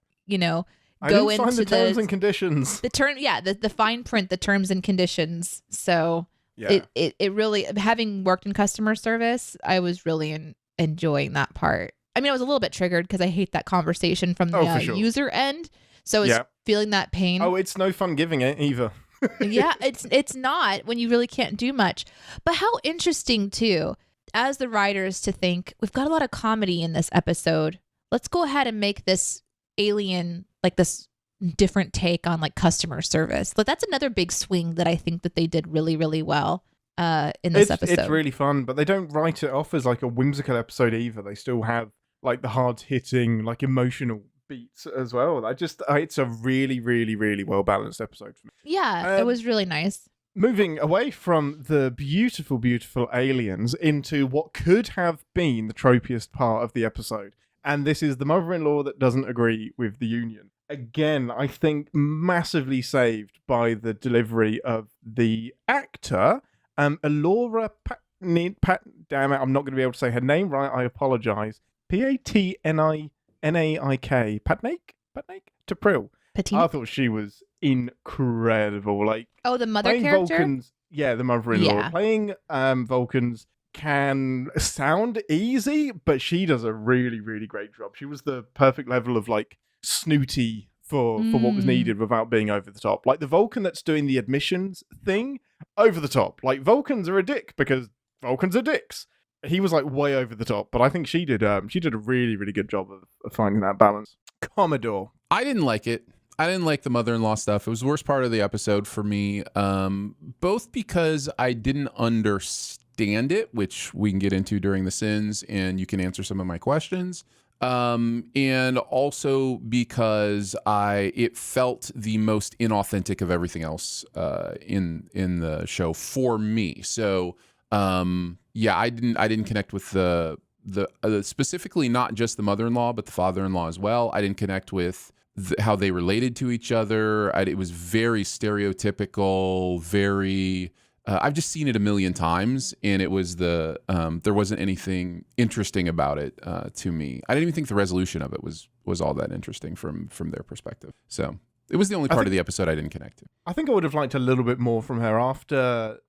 S1: go into
S3: the terms and conditions.
S1: The fine print, the terms and conditions. So it really, having worked in customer service, I was really enjoying that part. I mean, I was a little bit triggered because I hate that conversation from the user end. So I was feeling that pain.
S3: Oh, it's no fun giving it either.
S1: Yeah, it's not when you really can't do much. But how interesting too, as the writers, to think we've got a lot of comedy in this episode. Let's go ahead and make this alien like this different take on like customer service. But that's another big swing that I think that they did really, really well in this episode.
S3: It's really fun, but they don't write it off as like a whimsical episode either. They still have like the hard hitting, like emotional beats as well. It's a really, really, really well balanced episode for me.
S1: Yeah, it was really nice.
S3: Moving away from the beautiful, beautiful aliens into what could have been the tropiest part of the episode. And this is the mother-in-law that doesn't agree with the union. Again, I think massively saved by the delivery of the actor, Alora damn it, I'm not going to be able to say her name right, I apologise. Patnaik? T'Pris. I thought she was incredible. Like,
S1: the mother
S3: playing
S1: character?
S3: Vulcans, the mother-in-law.
S1: Yeah.
S3: Playing Vulcans can sound easy, but she does a really, really great job. She was the perfect level of like snooty for what was needed without being over the top. Like the Vulcan that's doing the admissions thing, over the top. Like Vulcans are a dick because Vulcans are dicks. He was like way over the top, but I think she did a really, really good job of finding that balance. Commodore.
S2: I didn't like it. I didn't like the mother-in-law stuff. It was the worst part of the episode for me, both because I didn't understand it, which we can get into during the sins, and you can answer some of my questions, and also because it felt the most inauthentic of everything else in the show for me. So. I didn't connect with the specifically not just the mother-in-law, but the father-in-law as well. I didn't connect with how they related to each other. It was very stereotypical, very. I've just seen it a million times, and it was there wasn't anything interesting about it to me. I didn't even think the resolution of it was all that interesting from their perspective. So it was the only part of the episode I didn't connect to.
S3: I think I would have liked a little bit more from her after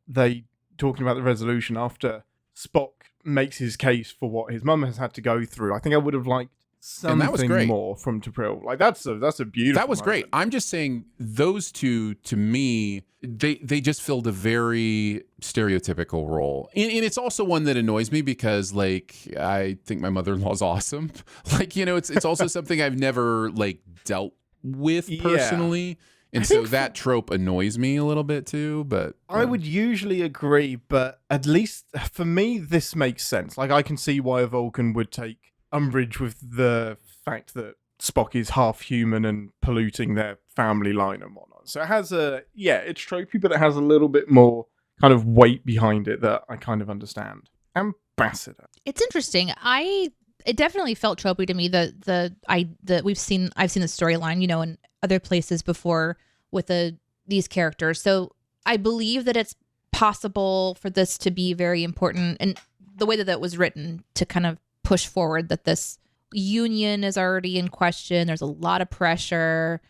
S3: talking about the resolution, after Spock makes his case for what his mum has had to go through. I think I would have liked something more from T'Pris. Like that's a beautiful.
S2: That was
S3: moment.
S2: great. I'm just saying those two, to me, they just filled a very stereotypical role, and it's also one that annoys me because like I think my mother-in-law is awesome. Like it's also something I've never like dealt with personally. And so that trope annoys me a little bit too, but...
S3: I would usually agree, but at least for me, this makes sense. Like, I can see why a Vulcan would take umbrage with the fact that Spock is half human and polluting their family line and whatnot. So it has it's tropey, but it has a little bit more kind of weight behind it that I kind of understand. Ambassador.
S1: It's interesting. It definitely felt tropey to me. I've seen the storyline, in other places before with these characters. So I believe that it's possible for this to be very important, and the way that was written to kind of push forward that this union is already in question. There's a lot of pressure,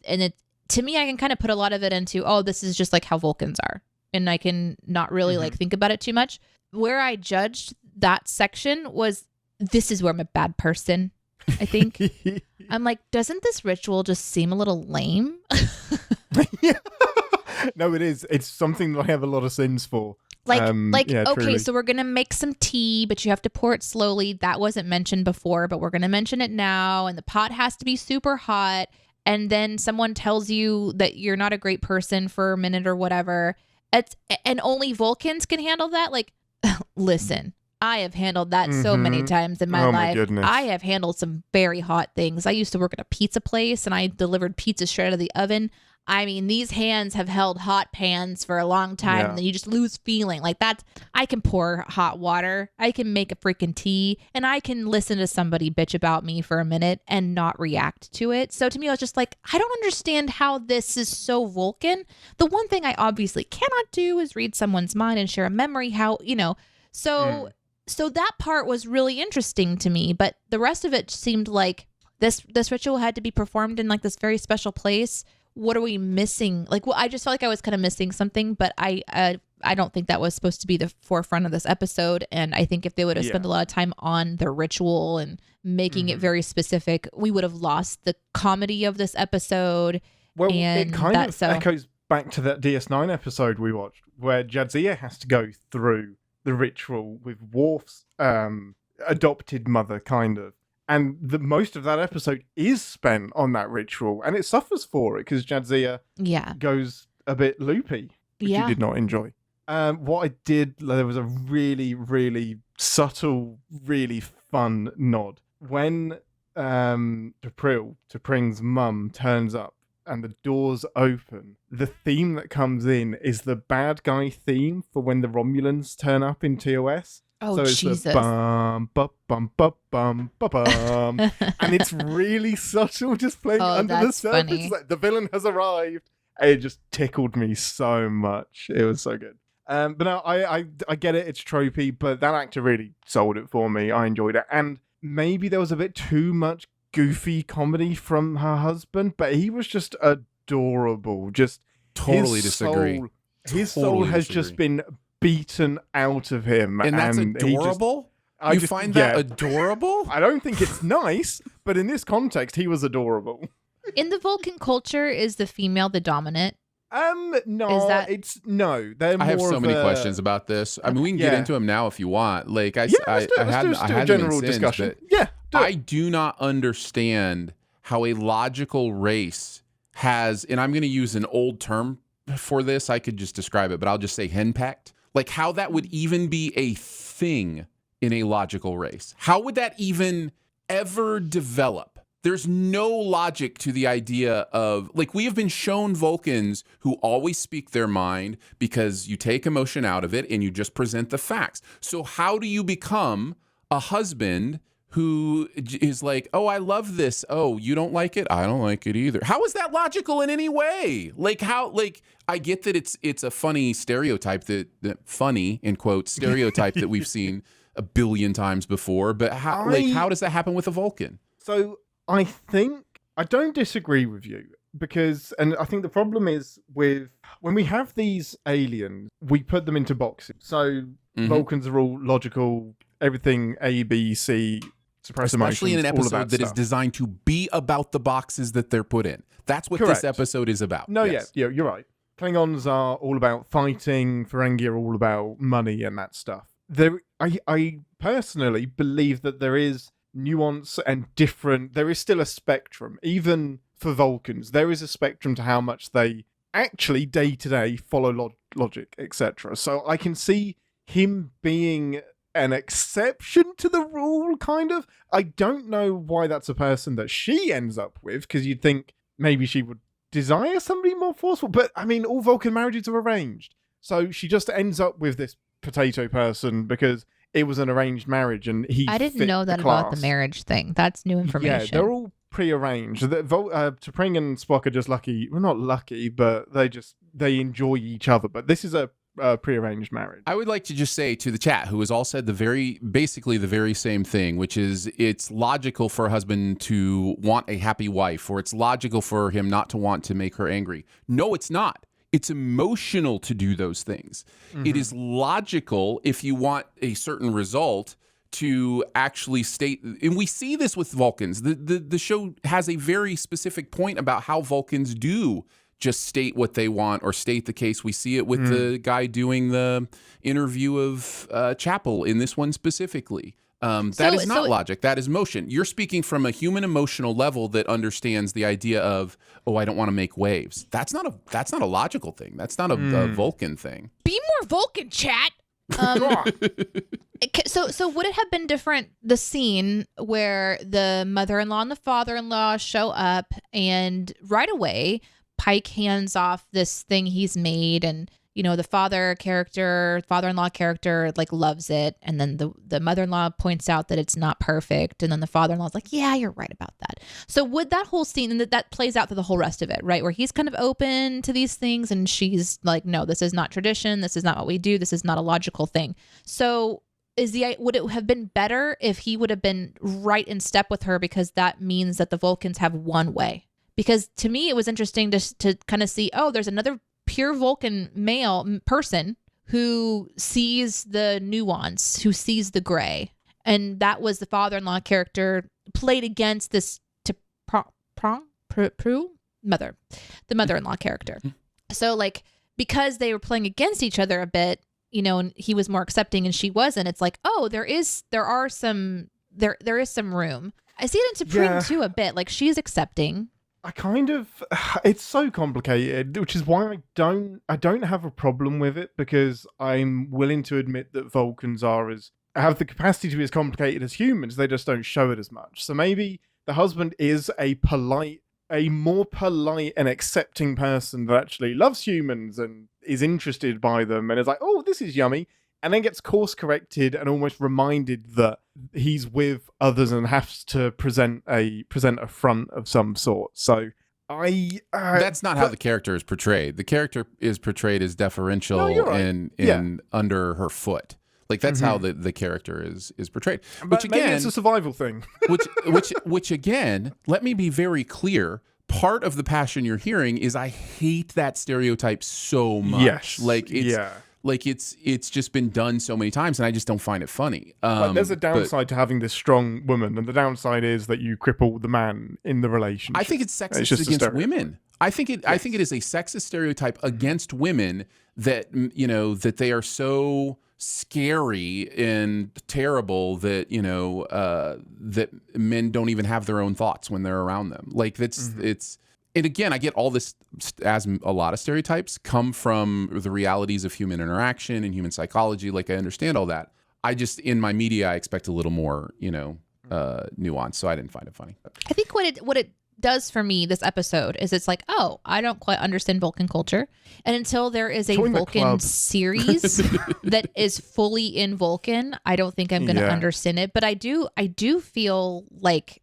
S1: and to me, I can kind of put a lot of it into, this is just like how Vulcans are, and I can not really like think about it too much. Where I judged that section was, this is where I'm a bad person, I think. I'm like, doesn't this ritual just seem a little lame?
S3: Yeah. No, it is. It's something that I have a lot of sins for.
S1: Okay,
S3: truly.
S1: So we're going to make some tea, but you have to pour it slowly. That wasn't mentioned before, but we're going to mention it now. And the pot has to be super hot. And then someone tells you that you're not a great person for a minute or whatever. And only Vulcans can handle that. Like, listen, I have handled that so many times in my
S3: Oh,
S1: life.
S3: my goodness.
S1: I have handled some very hot things. I used to work at a pizza place and I delivered pizza straight out of the oven. I mean, these hands have held hot pans for a long time,
S3: Yeah.
S1: and then you just lose feeling. Like that, I can pour hot water, I can make a freaking tea, and I can listen to somebody bitch about me for a minute and not react to it. So to me, I was just like, I don't understand how this is so Vulcan. The one thing I obviously cannot do is read someone's mind and share a memory. How, so that part was really interesting to me, but the rest of it seemed like this ritual had to be performed in like this very special place. What are we missing? Like, well, I just felt like I was kind of missing something, but I don't think that was supposed to be the forefront of this episode. And I think if they would have spent a lot of time on the ritual and making it very specific, we would have lost the comedy of this episode.
S3: Well,
S1: and
S3: it kind of echoes back to that DS9 episode we watched, where Jadzia has to go through the ritual with Worf's adopted mother, kind of. And most of that episode is spent on that ritual, and it suffers for it because Jadzia goes a bit loopy, which you did not enjoy. What I did, there was a really, really subtle, really fun nod. When T'Pring's mum turns up and the doors open, the theme that comes in is the bad guy theme for when the Romulans turn up in TOS.
S1: Oh,
S3: so it's
S1: Jesus.
S3: the bum, bum, bum, bum, bum, bum, and it's really subtle, just playing under the surface.
S1: Funny.
S3: Like, the villain has arrived. And it just tickled me so much. It was so good. But no, I get it. It's tropey, but that actor really sold it for me. I enjoyed it. And maybe there was a bit too much goofy comedy from her husband, but he was just adorable. Just
S2: Totally disagree.
S3: His soul has just been beaten out of him.
S2: And that's adorable? You find that adorable?
S3: I don't think it's nice, but in this context, he was adorable.
S1: In the Vulcan culture, is the female the dominant?
S3: No, They're more
S2: I have so many
S3: a...
S2: questions about this. I mean, we can get into them now if you want. Like I had
S3: a general discussion.
S2: I do not understand how a logical race has, and I'm going to use an old term for this. I could just describe it, but I'll just say henpecked. Like how that would even be a thing in a logical race. How would that even ever develop? There's no logic to the idea of, like, we have been shown Vulcans who always speak their mind because you take emotion out of it and you just present the facts. So how do you become a husband who is like, oh, I love this. Oh, you don't like it? I don't like it either. How is that logical in any way? Like how, like, I get that it's a funny stereotype that funny in quotes stereotype that we've seen a billion times before, but how does that happen with a Vulcan?
S3: So I think I don't disagree with you because, and I think the problem is with when we have these aliens, we put them into boxes. So Vulcans are all logical, everything A, B, C, suppress emotions,
S2: especially in an episode that
S3: stuff
S2: is designed to be about the boxes that they're put in. That's what this episode is about.
S3: No, yes. Yeah, you're right. Klingons are all about fighting. Ferengi are all about money and that stuff. I personally believe that there is nuance and different. There is still a spectrum, even for Vulcans. There is a spectrum to how much they actually day to day follow logic, etc. So I can see him being an exception to the rule, kind of. I don't know why that's a person that she ends up with, because you'd think maybe she would desire somebody more forceful. But I mean, all Vulcan marriages are arranged, so she just ends up with this potato person because it was an arranged marriage and
S1: I didn't know that about the marriage thing. That's new information.
S3: Yeah, they're all pre-arranged. T'Pring and Spock are just lucky. Well, not lucky, but they enjoy each other. But this is a pre-arranged marriage.
S2: I would like to just say to the chat, who has all said basically the very same thing, which is it's logical for a husband to want a happy wife, or it's logical for him not to want to make her angry. No, it's not. It's emotional to do those things. It is logical if you want a certain result to actually state, and we see this with Vulcans. The show has a very specific point about how Vulcans do just state what they want or state the case. We see it with the guy doing the interview of Chapel in this one specifically. That is not logic. That is motion. You're speaking from a human emotional level that understands the idea of, oh, I don't want to make waves. That's not a logical thing. That's not a Vulcan thing.
S1: Be more Vulcan, chat. So would it have been different, the scene where the mother-in-law and the father-in-law show up and right away Pike hands off this thing he's made, and the father-in-law character like loves it, and then the mother-in-law points out that it's not perfect, and then the father-in-law's like, yeah, you're right about that. So would that whole scene, and that plays out through the whole rest of it, right, where he's kind of open to these things and she's like, no, this is not tradition, this is not what we do, this is not a logical thing. So would it have been better if he would have been right in step with her, because that means that the Vulcans have one way? Because to me, it was interesting to kind of see, oh, there's another pure Vulcan male person who sees the nuance, who sees the gray. And that was the father-in-law character played against this the mother-in-law character. So like, because they were playing against each other a bit, and he was more accepting and she wasn't, it's like, oh, there is some room. I see it in Supreme too a bit. Like, she's accepting.
S3: It's so complicated, which is why I don't have a problem with it, because I'm willing to admit that Vulcans have the capacity to be as complicated as humans. They just don't show it as much. So maybe the husband is a more polite and accepting person that actually loves humans and is interested by them and is like, oh, this is yummy. And then gets course corrected and almost reminded that he's with others and has to present a front of some sort. So
S2: that's not how the character is portrayed. The character is portrayed as deferential and under her foot. Like, that's how the character is portrayed.
S3: But
S2: which again,
S3: maybe it's a survival thing.
S2: which again, let me be very clear. Part of the passion you're hearing is I hate that stereotype so much.
S3: Yes.
S2: Like it's just been done so many times, and I just don't find it funny.
S3: There's a downside to having this strong woman, and the downside is that you cripple the man in the relationship.
S2: I think it's sexist against women. I think it is a sexist stereotype against women that that they are so scary and terrible that that men don't even have their own thoughts when they're around them. Like, it's. And again, I get all this, as a lot of stereotypes come from the realities of human interaction and human psychology. Like, I understand all that. I just, in my media, I expect a little more, nuance. So I didn't find it funny.
S1: I think what it does for me, this episode, is it's like, oh, I don't quite understand Vulcan culture. And until there is a Vulcan series that is fully in Vulcan, I don't think I'm going to understand it. But I do feel like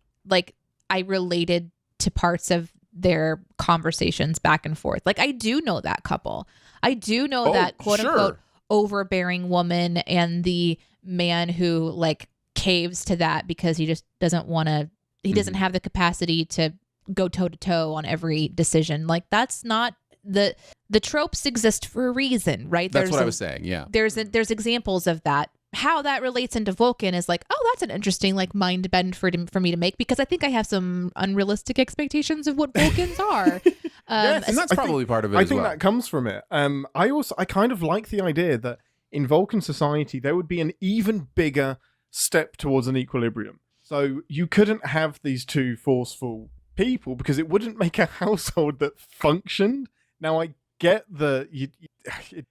S1: I related to parts of their conversations back and forth. Like, I do know that couple. I do know that quote unquote overbearing woman and the man who like caves to that because he just doesn't want to, he doesn't have the capacity to go toe to toe on every decision. Like, that's not the tropes exist for a reason, right?
S2: That's what I was saying. Yeah.
S1: There's examples of that. How that relates into Vulcan is like, oh, that's an interesting like mind bend for me to make, because I think I have some unrealistic expectations of what Vulcans are.
S2: Yes, and that's probably part of it.
S3: I think that comes from it. I kind of like the idea that in Vulcan society there would be an even bigger step towards an equilibrium. So you couldn't have these two forceful people because it wouldn't make a household that functioned. Now, I get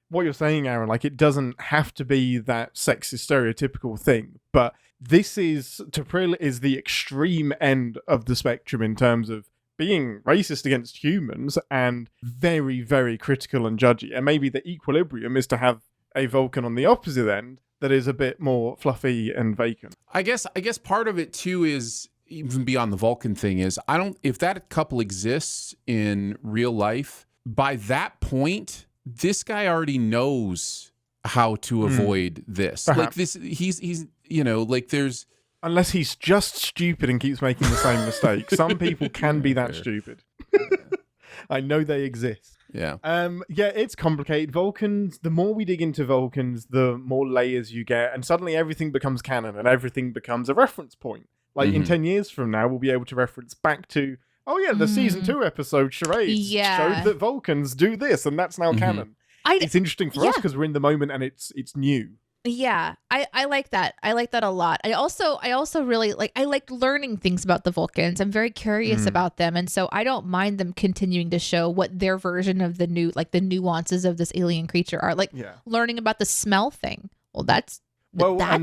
S3: what you're saying, Aaron. Like, it doesn't have to be that sexist stereotypical thing, but this is the extreme end of the spectrum in terms of being racist against humans and very, very critical and judgy. And maybe the equilibrium is to have a Vulcan on the opposite end that is a bit more fluffy and vacant.
S2: I guess part of it too is, even beyond the Vulcan thing, is if that couple exists in real life, by that point, this guy already knows how to avoid this.
S3: Perhaps.
S2: Like, this, he's like, there's,
S3: unless he's just stupid and keeps making the same mistake. Some people can be that stupid. I know they exist.
S2: Yeah.
S3: It's complicated. Vulcans, the more we dig into Vulcans, the more layers you get, and suddenly everything becomes canon and everything becomes a reference point. Like, in 10 years from now, we'll be able to reference back to, the season 2 episode Charades showed that Vulcans do this, and that's now canon. It's interesting for us because we're in the moment and it's new.
S1: Yeah, I like that. I like that a lot. I also really I like learning things about the Vulcans. I'm very curious about them, and so I don't mind them continuing to show what their version of the nuances of this alien creature are. Like, learning about the smell thing. Well, that's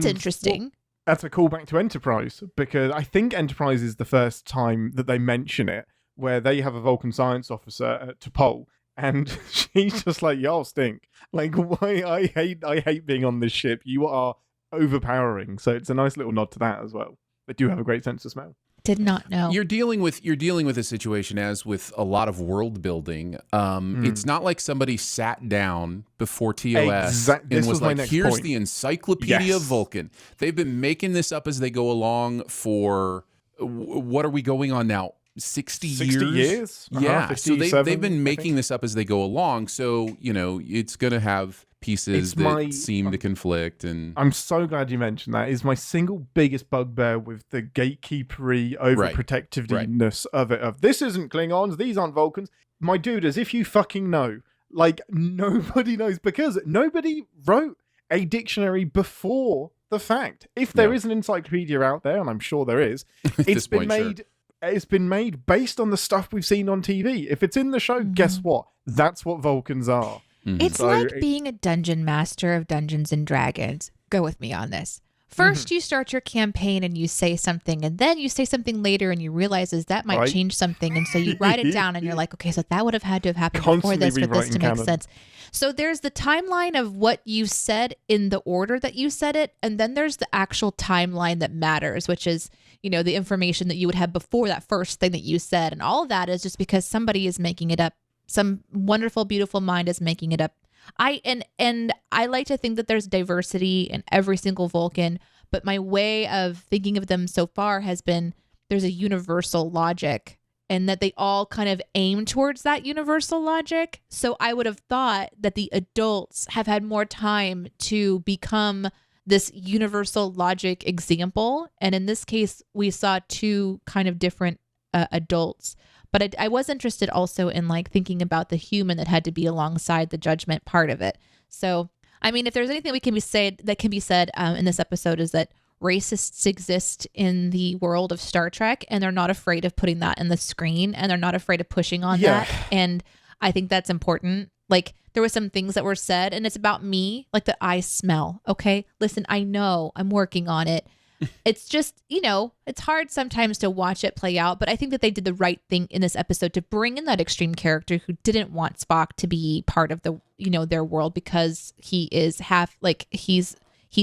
S1: interesting.
S3: That's a callback to Enterprise, because I think Enterprise is the first time that they mention it, where they have a Vulcan science officer at T'Pol, and she's just like, y'all stink. Like, why? I hate being on this ship. You are overpowering. So it's a nice little nod to that as well. They do have a great sense of smell.
S1: Did not know.
S2: You're dealing with a situation, as with a lot of world building. It's not like somebody sat down before TOS and was like, here's the Encyclopedia of Vulcan. They've been making this up as they go along for, what are we going on now? 60 years? Yeah. 57, so they've been making this up as they go along. So, it's going to have pieces that seem to conflict. And
S3: I'm so glad you mentioned that. Is my single biggest bugbear with the gatekeepery, overprotectiveness of it. Of this isn't Klingons, these aren't Vulcans. My dude, as if you fucking know. Like, nobody knows, because nobody wrote a dictionary before the fact. If there is an encyclopedia out there, and I'm sure there is, it's been made. Sure. It's been made based on the stuff we've seen on TV. If it's in the show, guess what? That's what Vulcans are.
S1: It's like being a dungeon master of Dungeons and Dragons. Go with me on this. First, you start your campaign and you say something, and then you say something later and you realize that might change something. And so you write it down and you're like, okay, so that would have had to have happened before this for this to make sense. So there's the timeline of what you said in the order that you said it. And then there's the actual timeline that matters, which is, the information that you would have before that first thing that you said. And all of that is just because somebody is making it up. Some wonderful, beautiful mind is making it up. I like to think that there's diversity in every single Vulcan, but my way of thinking of them so far has been there's a universal logic, and that they all kind of aim towards that universal logic. So I would have thought that the adults have had more time to become this universal logic example. And in this case, we saw two kind of different adults. But I was interested also in like thinking about the human that had to be alongside the judgment part of it. So, I mean, if there's anything that can be said in this episode, is that racists exist in the world of Star Trek, and they're not afraid of putting that in the screen, and they're not afraid of pushing on that. And I think that's important. Like, there were some things that were said, and it's about me, like that I smell. Okay, listen, I know I'm working on it. It's just, it's hard sometimes to watch it play out, but I think that they did the right thing in this episode to bring in that extreme character who didn't want Spock to be part of the, their world, because he is half, like, he's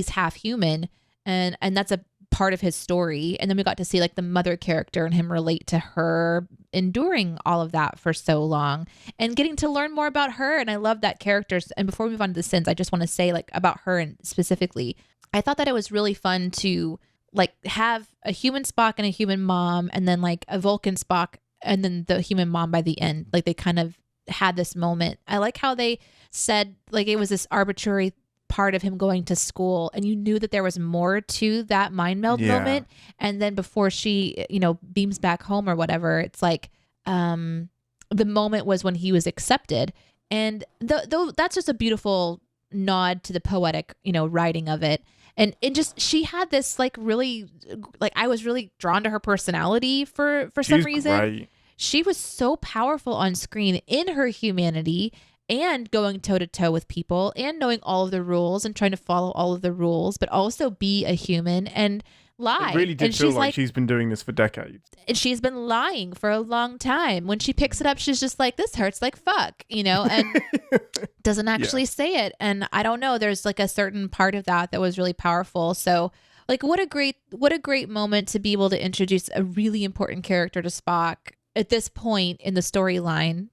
S1: half human, and that's a part of his story. And then we got to see like the mother character and him relate to her enduring all of that for so long and getting to learn more about her. And I love that character. And before we move on to the sins, I just want to say like about her, and specifically, I thought that it was really fun to like have a human Spock and a human mom, and then like a Vulcan Spock and then the human mom by the end. Like they kind of had this moment. I like how they said like it was this arbitrary part of him going to school, and you knew that there was more to that mind meld moment. And then before she, beams back home or whatever, it's like the moment was when he was accepted. And though that's just a beautiful nod to the poetic, writing of it. And it just, she had this like really, like I was really drawn to her personality for some reason. Great. She was so powerful on screen in her humanity and going toe to toe with people and knowing all of the rules and trying to follow all of the rules, but also be a human and lie.
S3: It really did feel like she's been doing this for decades.
S1: And she's been lying for a long time. When she picks it up, she's just like, this hurts like fuck, and doesn't actually say it. And I don't know, there's like a certain part of that was really powerful. So like, what a great moment to be able to introduce a really important character to Spock at this point in the storyline,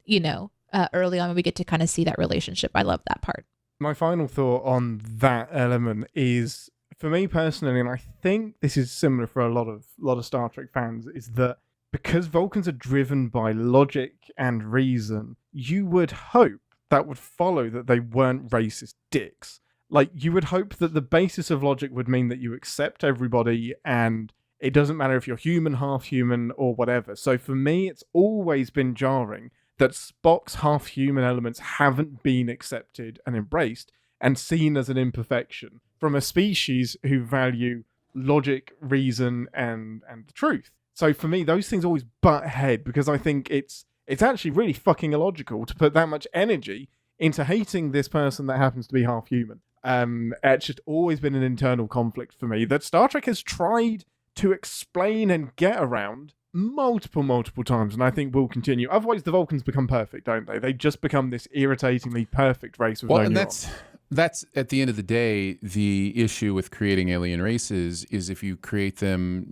S1: early on, when we get to kind of see that relationship. I love that part.
S3: My final thought on that element is, for me personally, and I think this is similar for a lot of Star Trek fans, is that because Vulcans are driven by logic and reason, you would hope that would follow that they weren't racist dicks. Like, you would hope that the basis of logic would mean that you accept everybody, and it doesn't matter if you're human, half human, or whatever. So for me, it's always been jarring that Spock's half human elements haven't been accepted and embraced and seen as an imperfection from a species who value logic, reason, and the truth. So for me, those things always butt head, because I think it's actually really fucking illogical to put that much energy into hating this person that happens to be half human. It's just always been an internal conflict for me that Star Trek has tried to explain and get around multiple times, and I think will continue. Otherwise, the Vulcans become perfect, don't they? They just become this irritatingly perfect race with no nuance.
S2: That's at the end of the day, the issue with creating alien races is if you create them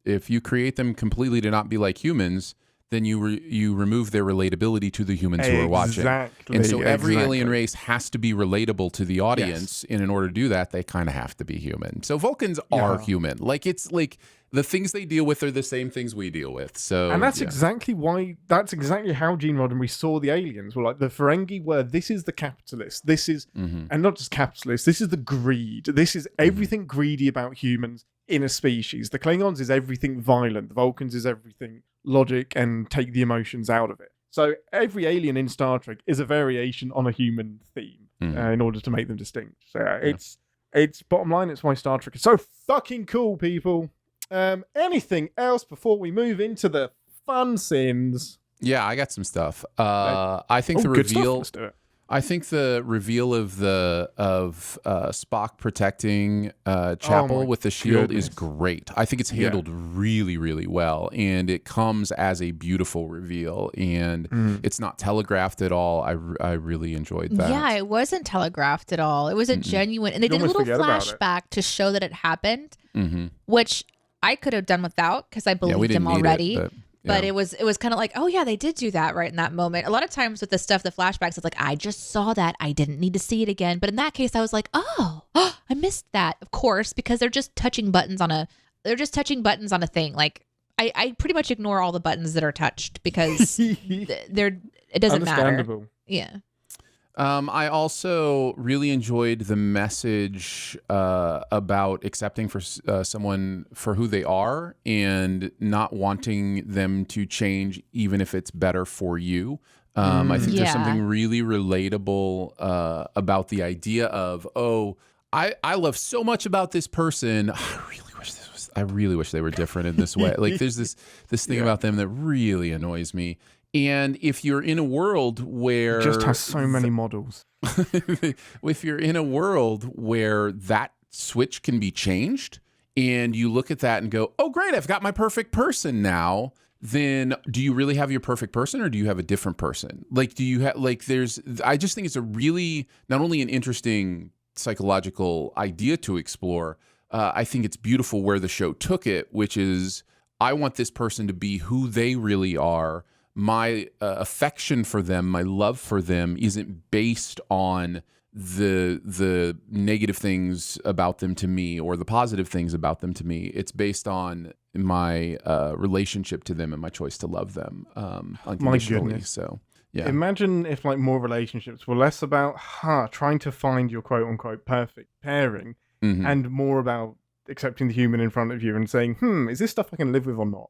S2: completely to not be like humans, then you remove their relatability to the humans who are watching. And so every alien race has to be relatable to the audience. Yes. And in order to do that, they kind of have to be human. So Vulcans are human. Like, it's like the things they deal with are the same things we deal with. So,
S3: and that's exactly how Gene Roddenberry saw the aliens. Were like, the Ferengi were, this is the capitalist. This is, and not just capitalist, this is the greed. This is everything greedy about humans in a species. The Klingons is everything violent. The Vulcans is everything logic and take the emotions out of it. So every alien in Star Trek is a variation on a human theme in order to make them distinct. So it's bottom line, it's why Star Trek is so fucking cool, people. Anything else before we move into the fun sins?
S2: Yeah, I got some stuff. I think the reveal. Let's do it. I think the reveal of Spock protecting Chapel with the shield is great. I think it's handled really, really well, and it comes as a beautiful reveal, and it's not telegraphed at all. I really enjoyed that.
S1: Yeah, it wasn't telegraphed at all. It was a genuine, and they did a little flashback to show that it happened, which I could have done without because I believed him already. But it was kind of like, oh yeah, they did do that right in that moment. A lot of times with the flashbacks, it's like, I just saw that. I didn't need to see it again. But in that case, I was like, oh, I missed that, of course, because they're just touching buttons on a thing. Like I pretty much ignore all the buttons that are touched because it doesn't matter. Yeah.
S2: I also really enjoyed the message about accepting for someone for who they are and not wanting them to change, even if it's better for you. I think there's something really relatable about the idea of, I love so much about this person. I really wish they were different in this way. Like, there's this thing about them that really annoys me. And if you're in a world where...
S3: It just has so many models.
S2: If you're in a world where that switch can be changed, and you look at that and go, oh, great, I've got my perfect person now, then do you really have your perfect person, or do you have a different person? Like, do you have... Like, I just think it's a really... Not only an interesting psychological idea to explore, I think it's beautiful where the show took it, which is, I want this person to be who they really are. My affection for them, my love for them isn't based on the negative things about them to me or the positive things about them to me. It's based on my relationship to them and my choice to love them unconditionally.
S3: My goodness.
S2: So, yeah.
S3: Imagine if like more relationships were less about trying to find your quote unquote perfect pairing and more about accepting the human in front of you and saying, is this stuff I can live with or not?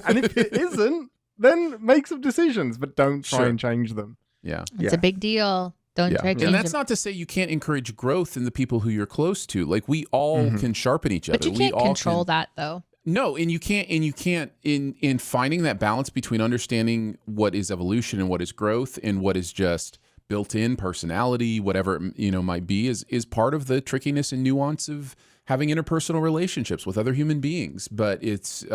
S3: And if it isn't, then make some decisions, but don't try and change them.
S2: Yeah.
S1: It's a big deal. Don't try to change them.
S2: And that's not to say you can't encourage growth in the people who you're close to. Like, we all can sharpen each other.
S1: But you can't control that, though.
S2: No, and you can't in finding that balance between understanding what is evolution and what is growth and what is just built-in personality, whatever it might be, is part of the trickiness and nuance of having interpersonal relationships with other human beings. But it's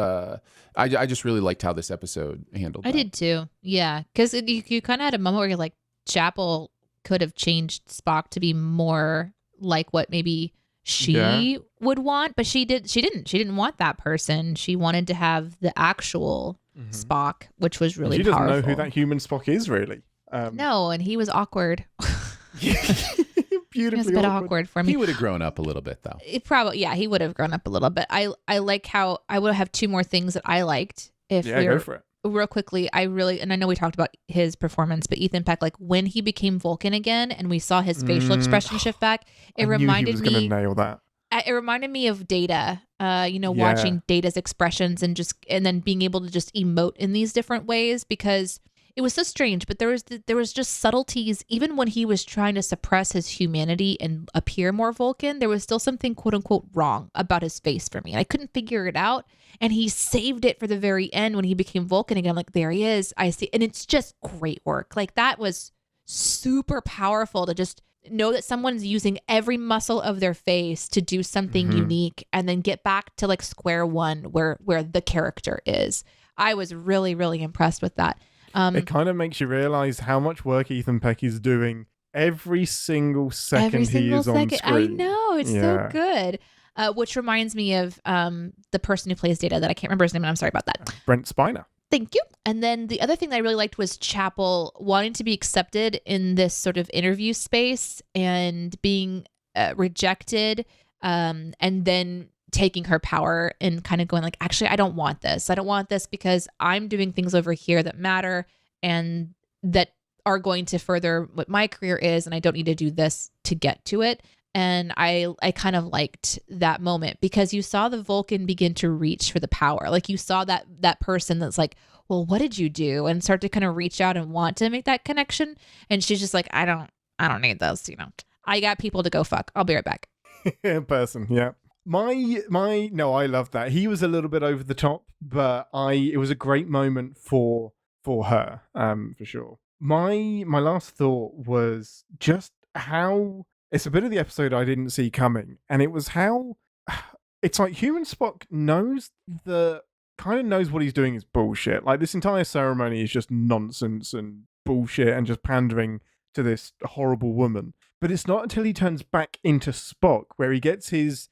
S2: I just really liked how this episode handled that.
S1: I did too. Yeah, because you kind of had a moment where you're like, Chapel could have changed Spock to be more like what maybe she would want, but she didn't want that person. She wanted to have the actual Spock, which was really powerful.
S3: She doesn't know who that human Spock is, really.
S1: No, and he was awkward.
S3: Beautifully
S1: it was a bit awkward for me.
S2: He would have grown up a little bit, though.
S1: He would have grown up a little bit. I like how I would have two more things that I liked.
S3: Go for it.
S1: Real quickly, and I know we talked about his performance, but Ethan Peck, like when he became Vulcan again and we saw his facial expression shift back, it reminded me.
S3: He was going to nail that.
S1: It reminded me of Data, watching Data's expressions and then being able to just emote in these different ways, because it was so strange, but there was just subtleties. Even when he was trying to suppress his humanity and appear more Vulcan, there was still something quote unquote wrong about his face for me. And I couldn't figure it out. And he saved it for the very end when he became Vulcan again. Like, there he is. I see. And it's just great work. Like, that was super powerful to just know that someone's using every muscle of their face to do something unique and then get back to like square one where the character is. I was really, really impressed with that.
S3: It kind of makes you realize how much work Ethan Peck is doing every single second he is on screen.
S1: I know, it's so good. Which reminds me of the person who plays Data that I can't remember his name, and I'm sorry about that.
S3: Brent Spiner.
S1: Thank you. And then the other thing that I really liked was Chapel wanting to be accepted in this sort of interview space and being rejected, and then taking her power and kind of going like, actually, I don't want this. I don't want this because I'm doing things over here that matter and that are going to further what my career is, and I don't need to do this to get to it. And I kind of liked that moment because you saw the Vulcan begin to reach for the power. Like you saw that person that's like, well, what did you do? And start to kind of reach out and want to make that connection. And she's just like, I don't need this. I got people to go fuck. I'll be right back.
S3: Person. Yeah. No, I love that. He was a little bit over the top, but it was a great moment for her, for sure. My last thought was just how it's a bit of the episode I didn't see coming, and it was how it's like human Spock knows what he's doing is bullshit. Like this entire ceremony is just nonsense and bullshit and just pandering to this horrible woman. But it's not until he turns back into Spock where he gets his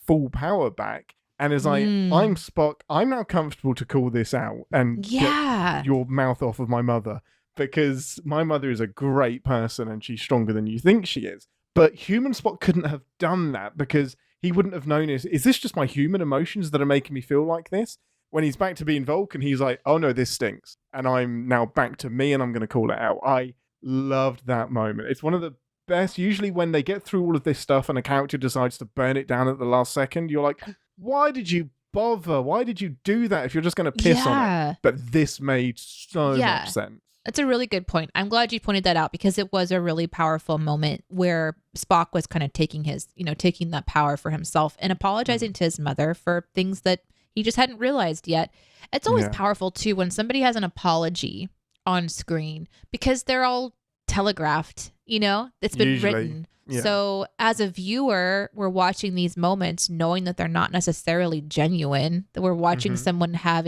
S3: full power back and is like, I'm Spock. I'm now comfortable to call this out and get your mouth off of my mother because my mother is a great person and she's stronger than you think she is. But human Spock couldn't have done that because he wouldn't have known is this just my human emotions that are making me feel like this? When he's back to being Vulcan, he's like, oh no, this stinks. And I'm now back to me and I'm going to call it out. I loved that moment. It's one of the best. Usually when they get through all of this stuff and a character decides to burn it down at the last second, you're like, why did you bother? Why did you do that if you're just going to piss on it? But this made so much sense.
S1: That's a really good point. I'm glad you pointed that out because it was a really powerful moment where Spock was kind of taking that power for himself and apologizing to his mother for things that he just hadn't realized yet. It's always powerful too when somebody has an apology on screen because they're all telegraphed, it's been written. Yeah. So as a viewer, we're watching these moments knowing that they're not necessarily genuine, that we're watching someone have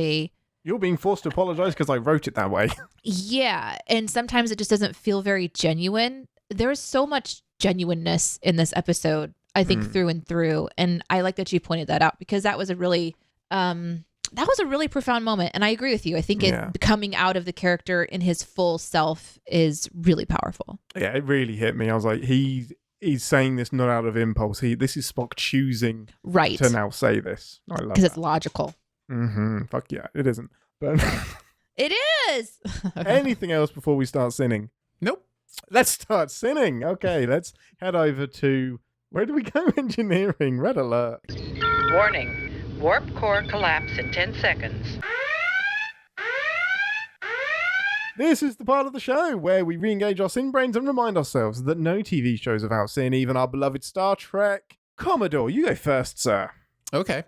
S3: you're being forced to apologize because I wrote it that way.
S1: Yeah. And sometimes it just doesn't feel very genuine. There is so much genuineness in this episode, I think, through and through. And I like that you pointed that out because that was a really profound moment. And I agree with you. I think it coming out of the character in his full self is really powerful. Yeah,
S3: it really hit me. I was like, he's saying this not out of impulse. This is Spock choosing to now say this. I love it.
S1: Because it's logical.
S3: Fuck yeah, it isn't. But
S1: it is.
S3: Anything else before we start sinning?
S2: Nope.
S3: Let's start sinning. Okay, let's head over to where do we go? Engineering. Red alert.
S4: Warning. Warp core collapse in 10 seconds.
S3: This is the part of the show where we re-engage our sin brains and remind ourselves that no TV shows have outseen even our beloved Star Trek. Commodore, you go first, sir.
S2: Okay.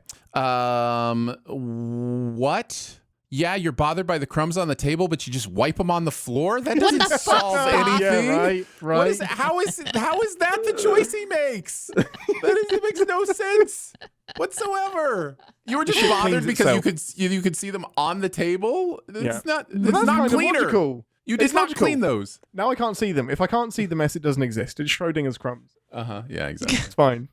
S2: What? Yeah, you're bothered by the crumbs on the table, but you just wipe them on the floor? That doesn't solve anything.
S3: Yeah, right.
S2: How is that the choice he makes? It makes no sense whatsoever. You were just bothered because you could see them on the table? It's not cleaner.
S3: Logical.
S2: You did not clean those.
S3: Now I can't see them. If I can't see the mess, it doesn't exist. It's Schrodinger's crumbs.
S2: Yeah, exactly.
S3: It's fine.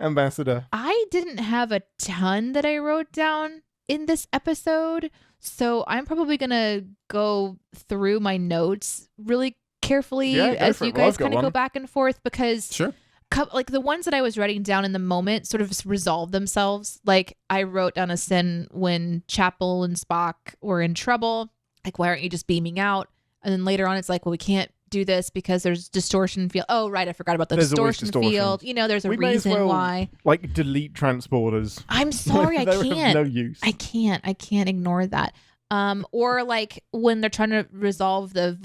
S3: Ambassador.
S1: I didn't have a ton that I wrote down in this episode, so I'm probably gonna go through my notes really carefully as you guys kind of go back and forth because like the ones that I was writing down in the moment sort of resolve themselves. Like I wrote down a sin when Chapel and Spock were in trouble, like why aren't you just beaming out? And then later on it's like, well, we can't do this because there's distortion field. Oh, right, I forgot about the distortion field. There's a reason why.
S3: Like delete transporters.
S1: I'm sorry, I can't.
S3: No use.
S1: I can't ignore that. Or like when they're trying to resolve the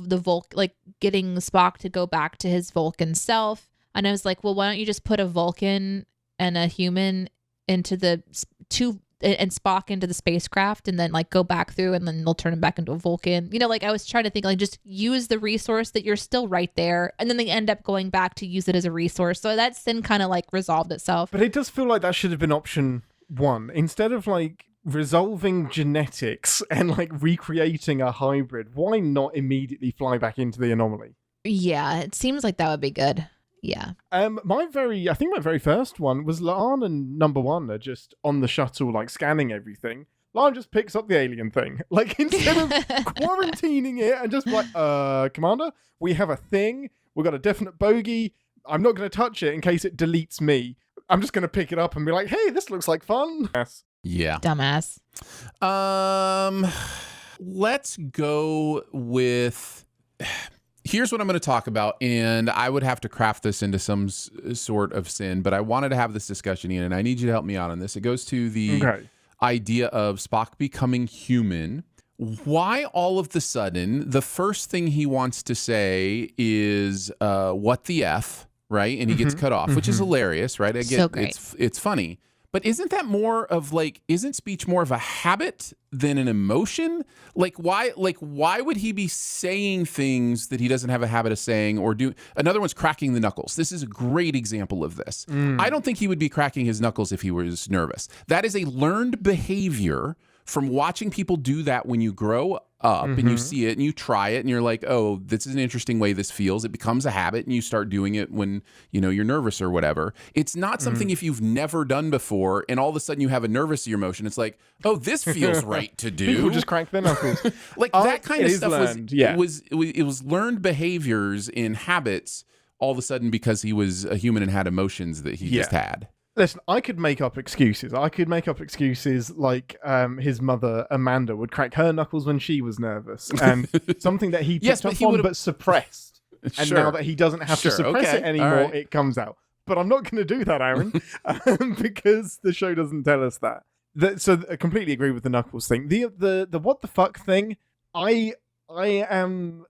S1: like getting Spock to go back to his Vulcan self, and I was like, well, why don't you just put a Vulcan and a human into the two and Spock into the spacecraft and then like go back through and then they'll turn him back into a Vulcan. You know, like I was trying to think like just use the resource that you're still right there. And then they end up going back to use it as a resource. So that sin kind of like resolved itself.
S3: But it does feel like that should have been option 1. Instead of like resolving genetics and like recreating a hybrid, why not immediately fly back into the anomaly?
S1: Yeah, it seems like that would be good. Yeah.
S3: I think my very first one was La'an and number 1 are just on the shuttle, like scanning everything. La'an just picks up the alien thing. Like instead of quarantining it and just like, Commander, we have a thing. We've got a definite bogey. I'm not going to touch it in case it deletes me. I'm just going to pick it up and be like, hey, this looks like fun. Yes.
S2: Yeah.
S1: Dumbass.
S2: Let's go with... Here's what I'm going to talk about, and I would have to craft this into some sort of sin, but I wanted to have this discussion, Ian, and I need you to help me out on this. It goes to the idea of Spock becoming human. Why all of the sudden, the first thing he wants to say is, what the F, right? And he gets cut off, which is hilarious, right? I get
S1: So great.
S2: It's funny. But isn't that more of like, isn't speech more of a habit than an emotion? Like why would he be saying things that he doesn't have a habit of saying or do? Another one's cracking the knuckles. This is a great example of this. I don't think he would be cracking his knuckles if he was nervous. That is a learned behavior from watching people do that when you grow up and you see it and you try it and you're like, oh, this is an interesting way this feels. It becomes a habit and you start doing it when, you know, you're nervous or whatever. It's not something if you've never done before and all of a sudden you have a nervous emotion. It's like, oh, this feels right to do.
S3: People just crank their knuckles.
S2: Like that kind of stuff
S3: learned,
S2: was learned behaviors in habits all of a sudden because he was a human and had emotions that he just had.
S3: Listen, I could make up excuses. Like his mother, Amanda, would crack her knuckles when she was nervous. And something that he picked up on but suppressed. And now that he doesn't have to suppress it anymore, it comes out. But I'm not going to do that, Aaron, because the show doesn't tell us that. So I completely agree with the knuckles thing. The what the fuck thing, I am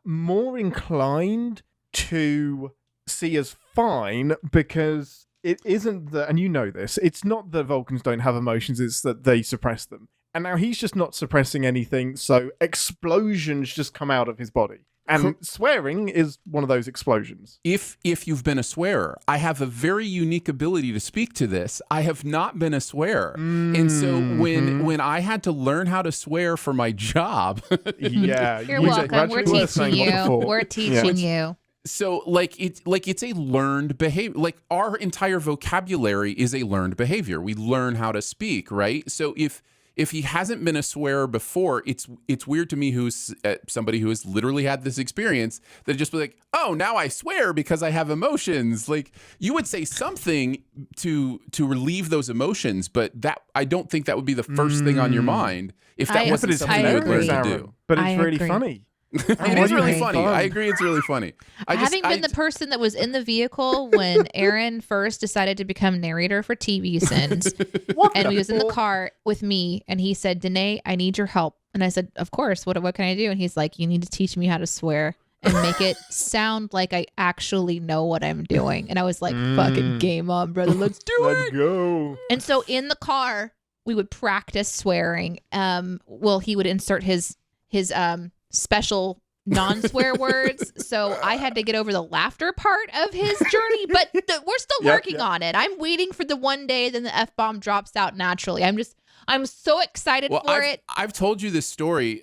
S3: more inclined to see as fine because... It isn't that, and you know this, it's not that Vulcans don't have emotions, it's that they suppress them. And now he's just not suppressing anything, so explosions just come out of his body. And swearing is one of those explosions.
S2: If you've been a swearer, I have a very unique ability to speak to this. I have not been a swearer. And so when I had to learn how to swear for my job...
S1: You're welcome. We're teaching you. We're teaching you.
S2: So it's a learned behavior. Like our entire vocabulary is a learned behavior. We learn how to speak, right? So if he hasn't been a swearer before, it's weird to me who's somebody who has literally had this experience that just be like, oh, now I swear because I have emotions. Like you would say something to relieve those emotions, but that I don't think that would be the first thing on your mind if that wasn't something you would learn to do.
S3: But it's really funny.
S2: It is really funny. I agree, it's really funny.
S1: Having been the person that was in the vehicle when Aaron first decided to become narrator for CinemaSins, and he was in the car with me, and he said, Deneé, I need your help. And I said, of course, what can I do? And he's like, you need to teach me how to swear and make it sound like I actually know what I'm doing. And I was like, fucking game on, brother. Let's do it.
S3: Let's go.
S1: And so in the car, we would practice swearing. He would insert his special non-swear words. So I had to get over the laughter part of his journey, but we're still working on it. I'm waiting for the one day then the F-bomb drops out naturally. I'm so excited for it.
S2: I've told you this story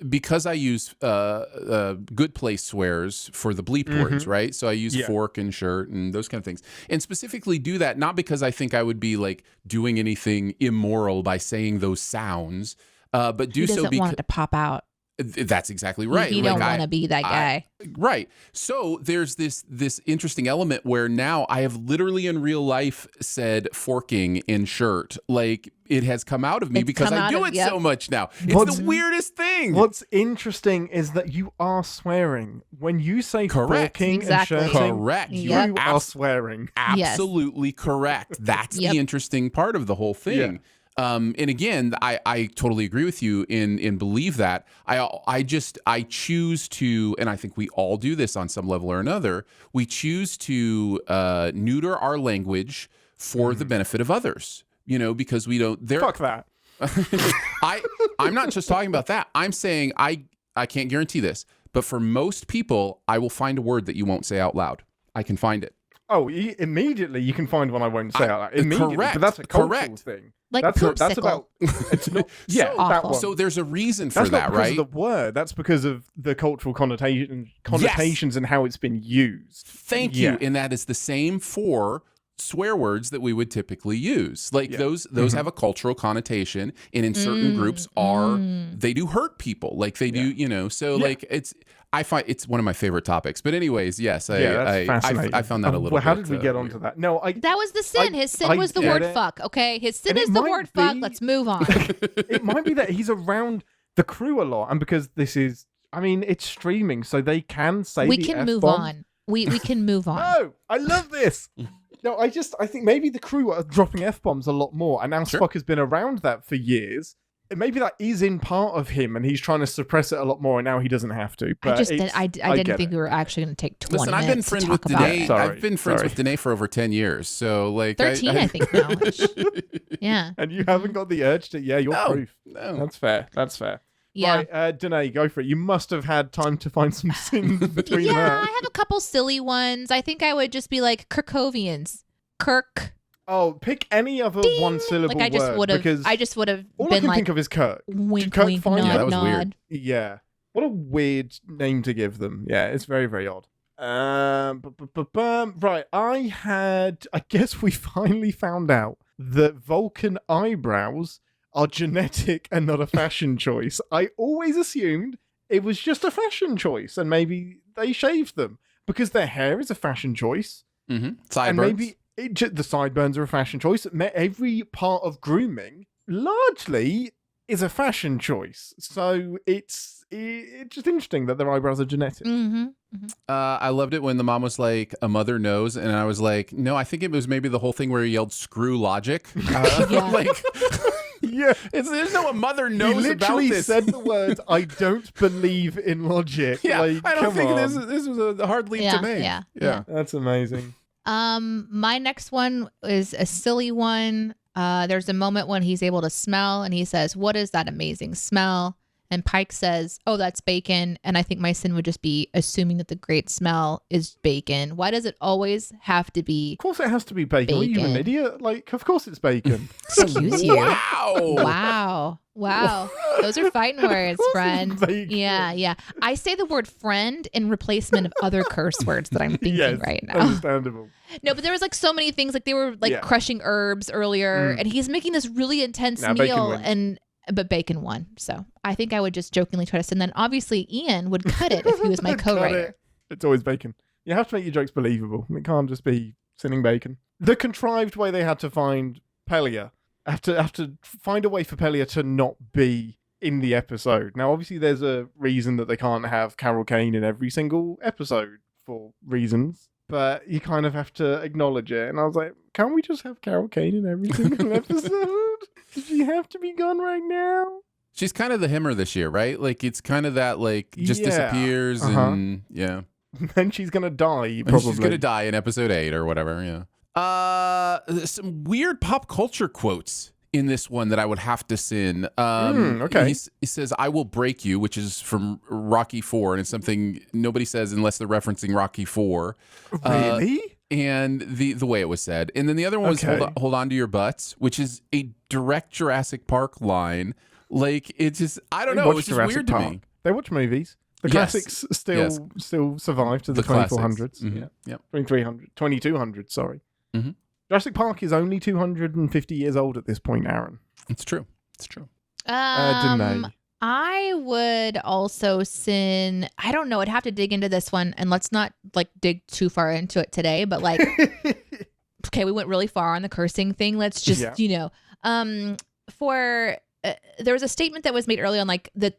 S2: because I use good place swears for the bleep words, right? So I use fork and shirt and those kind of things. And specifically do that not because I think I would be like doing anything immoral by saying those sounds, but do so because...
S1: He doesn't want it to pop out.
S2: That's exactly right.
S1: You don't want to be that guy.
S2: Right. So there's this interesting element where now I have literally in real life said forking in shirt. Like it has come out of me because I do it so much now. It's the weirdest thing.
S3: What's interesting is that you are swearing. When you say forking and shirting,
S2: correct.
S3: You are swearing.
S2: Absolutely correct. That's the interesting part of the whole thing. Yeah. And again, I totally agree with you in believe that I choose to, and I think we all do this on some level or another. We choose to neuter our language for the benefit of others. because we don't.
S3: Fuck that.
S2: I'm not just talking about that. I'm saying I can't guarantee this, but for most people, I will find a word that you won't say out loud. I can find it.
S3: Oh, immediately you can find one I won't say out loud. Immediately,
S2: correct,
S3: but that's a cultural
S2: correct.
S3: thing.
S1: Like
S3: that's
S1: poopsicle.
S3: about. It's not. Yeah,
S1: So
S3: that
S1: awful.
S3: one.
S2: So there's a reason for
S3: That's
S2: that,
S3: not because
S2: right?
S3: of the word. That's because of the cultural connotations and how it's been used.
S2: Thank you. And that is the same for swear words that we would typically use. Like those have a cultural connotation, and in certain groups they do hurt people. Like they do, so like I find it's one of my favorite topics. But anyways, yes,
S3: that's fascinating.
S2: I found that a little
S3: well, how
S2: bit,
S3: did we get onto that? No,
S1: that was the sin. His sin was the
S3: get
S1: word
S3: it.
S1: fuck. Okay, his sin
S3: And
S1: is
S3: it
S1: the
S3: might
S1: word fuck.
S3: be-
S1: Let's move on.
S3: It might be that he's around the crew a lot, and because this is, it's streaming, so they can say
S1: We
S3: the
S1: can move
S3: F-bomb.
S1: on. We can move on.
S3: No, I love this. No, I think maybe the crew are dropping F-bombs a lot more, and now Spock has been around that for years. And maybe that is in part of him, and he's trying to suppress it a lot more, and now he doesn't have to. But
S1: I didn't think we were actually going to take 20
S2: Listen, I've been
S1: minutes to
S2: friends with
S1: talk about
S2: Deneé.
S1: it.
S3: Sorry,
S2: I've been friends with Deneé for over 10 years. So like
S1: 13, I think now. Yeah.
S3: And you haven't got the urge to, you're proof.
S2: No.
S3: That's fair.
S1: Yeah.
S3: Right, Deneé, go for it. You must have had time to find some sins between
S1: Yeah,
S3: that.
S1: I have a couple silly ones. I think I would just be like Kirkovians. Kirk.
S3: Oh, pick any other
S1: Ding!
S3: one syllable
S1: Like I just
S3: word,
S1: would have.
S3: because
S1: I just would have
S3: all I
S1: been
S3: can
S1: like
S3: think of is Kirk.
S1: wink,
S3: Kirk
S1: wink,
S3: finds
S1: nod,
S2: that was
S1: nod.
S2: weird.
S3: Yeah. What a weird name to give them. Yeah, it's very, very odd. Right, I guess we finally found out that Vulcan eyebrows are genetic and not a fashion choice. I always assumed it was just a fashion choice, and maybe they shaved them because their hair is a fashion choice.
S2: Mm-hmm.
S3: And maybe the sideburns are a fashion choice. Every part of grooming largely is a fashion choice. So it's just interesting that their eyebrows are genetic.
S1: Mm-hmm.
S2: I loved it when the mom was like, "A mother knows," and I was like, "No, I think it was maybe the whole thing where he yelled screw logic."
S1: Yeah.
S2: Like,
S3: Yeah.
S2: there's no a mother
S3: He
S2: knows about
S3: literally
S2: this.
S3: said the words, "I don't believe in logic."
S2: Yeah,
S3: Like,
S2: I don't
S3: come
S2: think
S3: on.
S2: this was a hard leap to make.
S1: Yeah.
S3: That's amazing.
S1: My next one is a silly one. There's a moment when he's able to smell, and he says, "What is that amazing smell?" And Pike says, "Oh, that's bacon." And I think my sin would just be assuming that the great smell is bacon. Why does it always have to be?
S3: Of course it has to be bacon. Are you an
S1: Bacon.
S3: idiot? Like, of course it's bacon.
S1: Excuse you.
S2: Wow.
S1: Wow. Those are fighting words,
S3: course it's
S1: friend.
S3: bacon.
S1: Yeah. I say the word friend in replacement of other curse words that I'm thinking
S3: Yes,
S1: right now.
S3: understandable.
S1: No, but there was like so many things. Like they were like
S3: Yeah.
S1: crushing herbs earlier, and he's making this really intense
S3: Nah, bacon
S1: meal,
S3: wins.
S1: but bacon won. So I think I would just jokingly try to send. Then obviously Ian would cut it if he was my
S3: Got
S1: co-writer.
S3: it. It's always bacon. You have to make your jokes believable. It can't just be sinning bacon. The contrived way they had to find Pelia. Have to find a way for Pelia to not be in the episode. Now, obviously, there's a reason that they can't have Carol Kane in every single episode for reasons, but you kind of have to acknowledge it. And I was like, can't we just have Carol Kane in every single episode? Does she have to be gone right now?
S2: She's kind of the Himmer this year, right? Like it's kind of that like just
S3: Yeah.
S2: disappears and yeah.
S3: Then she's gonna die,
S2: And
S3: probably.
S2: she's gonna die in episode 8 or whatever. Yeah. Some weird pop culture quotes in this one that I would have to sin.
S3: Okay.
S2: He says, "I will break you," which is from Rocky 4, and it's something nobody says unless they're referencing Rocky 4.
S3: Really?
S2: And the way it was said. And then the other one was
S3: Okay.
S2: hold on to your butts, which is a direct Jurassic Park line. Like it's just I don't know,
S3: Watch
S2: it's just
S3: Jurassic
S2: weird
S3: Park.
S2: to me.
S3: They watch movies. The
S2: Yes.
S3: classics still survive to the
S2: classics.
S3: 2400s.
S2: Mhm.
S3: Yeah.
S2: Yep.
S3: 2200, sorry.
S2: Mhm.
S3: Jurassic Park is only 250 years old at this point, Aaron.
S2: It's true. It's true.
S3: Deneé.
S1: I would also sin. I don't know. I'd have to dig into this one, and let's not like dig too far into it today. But like, okay, we went really far on the cursing thing. Let's just,
S3: Yeah.
S1: there was a statement that was made early on, like the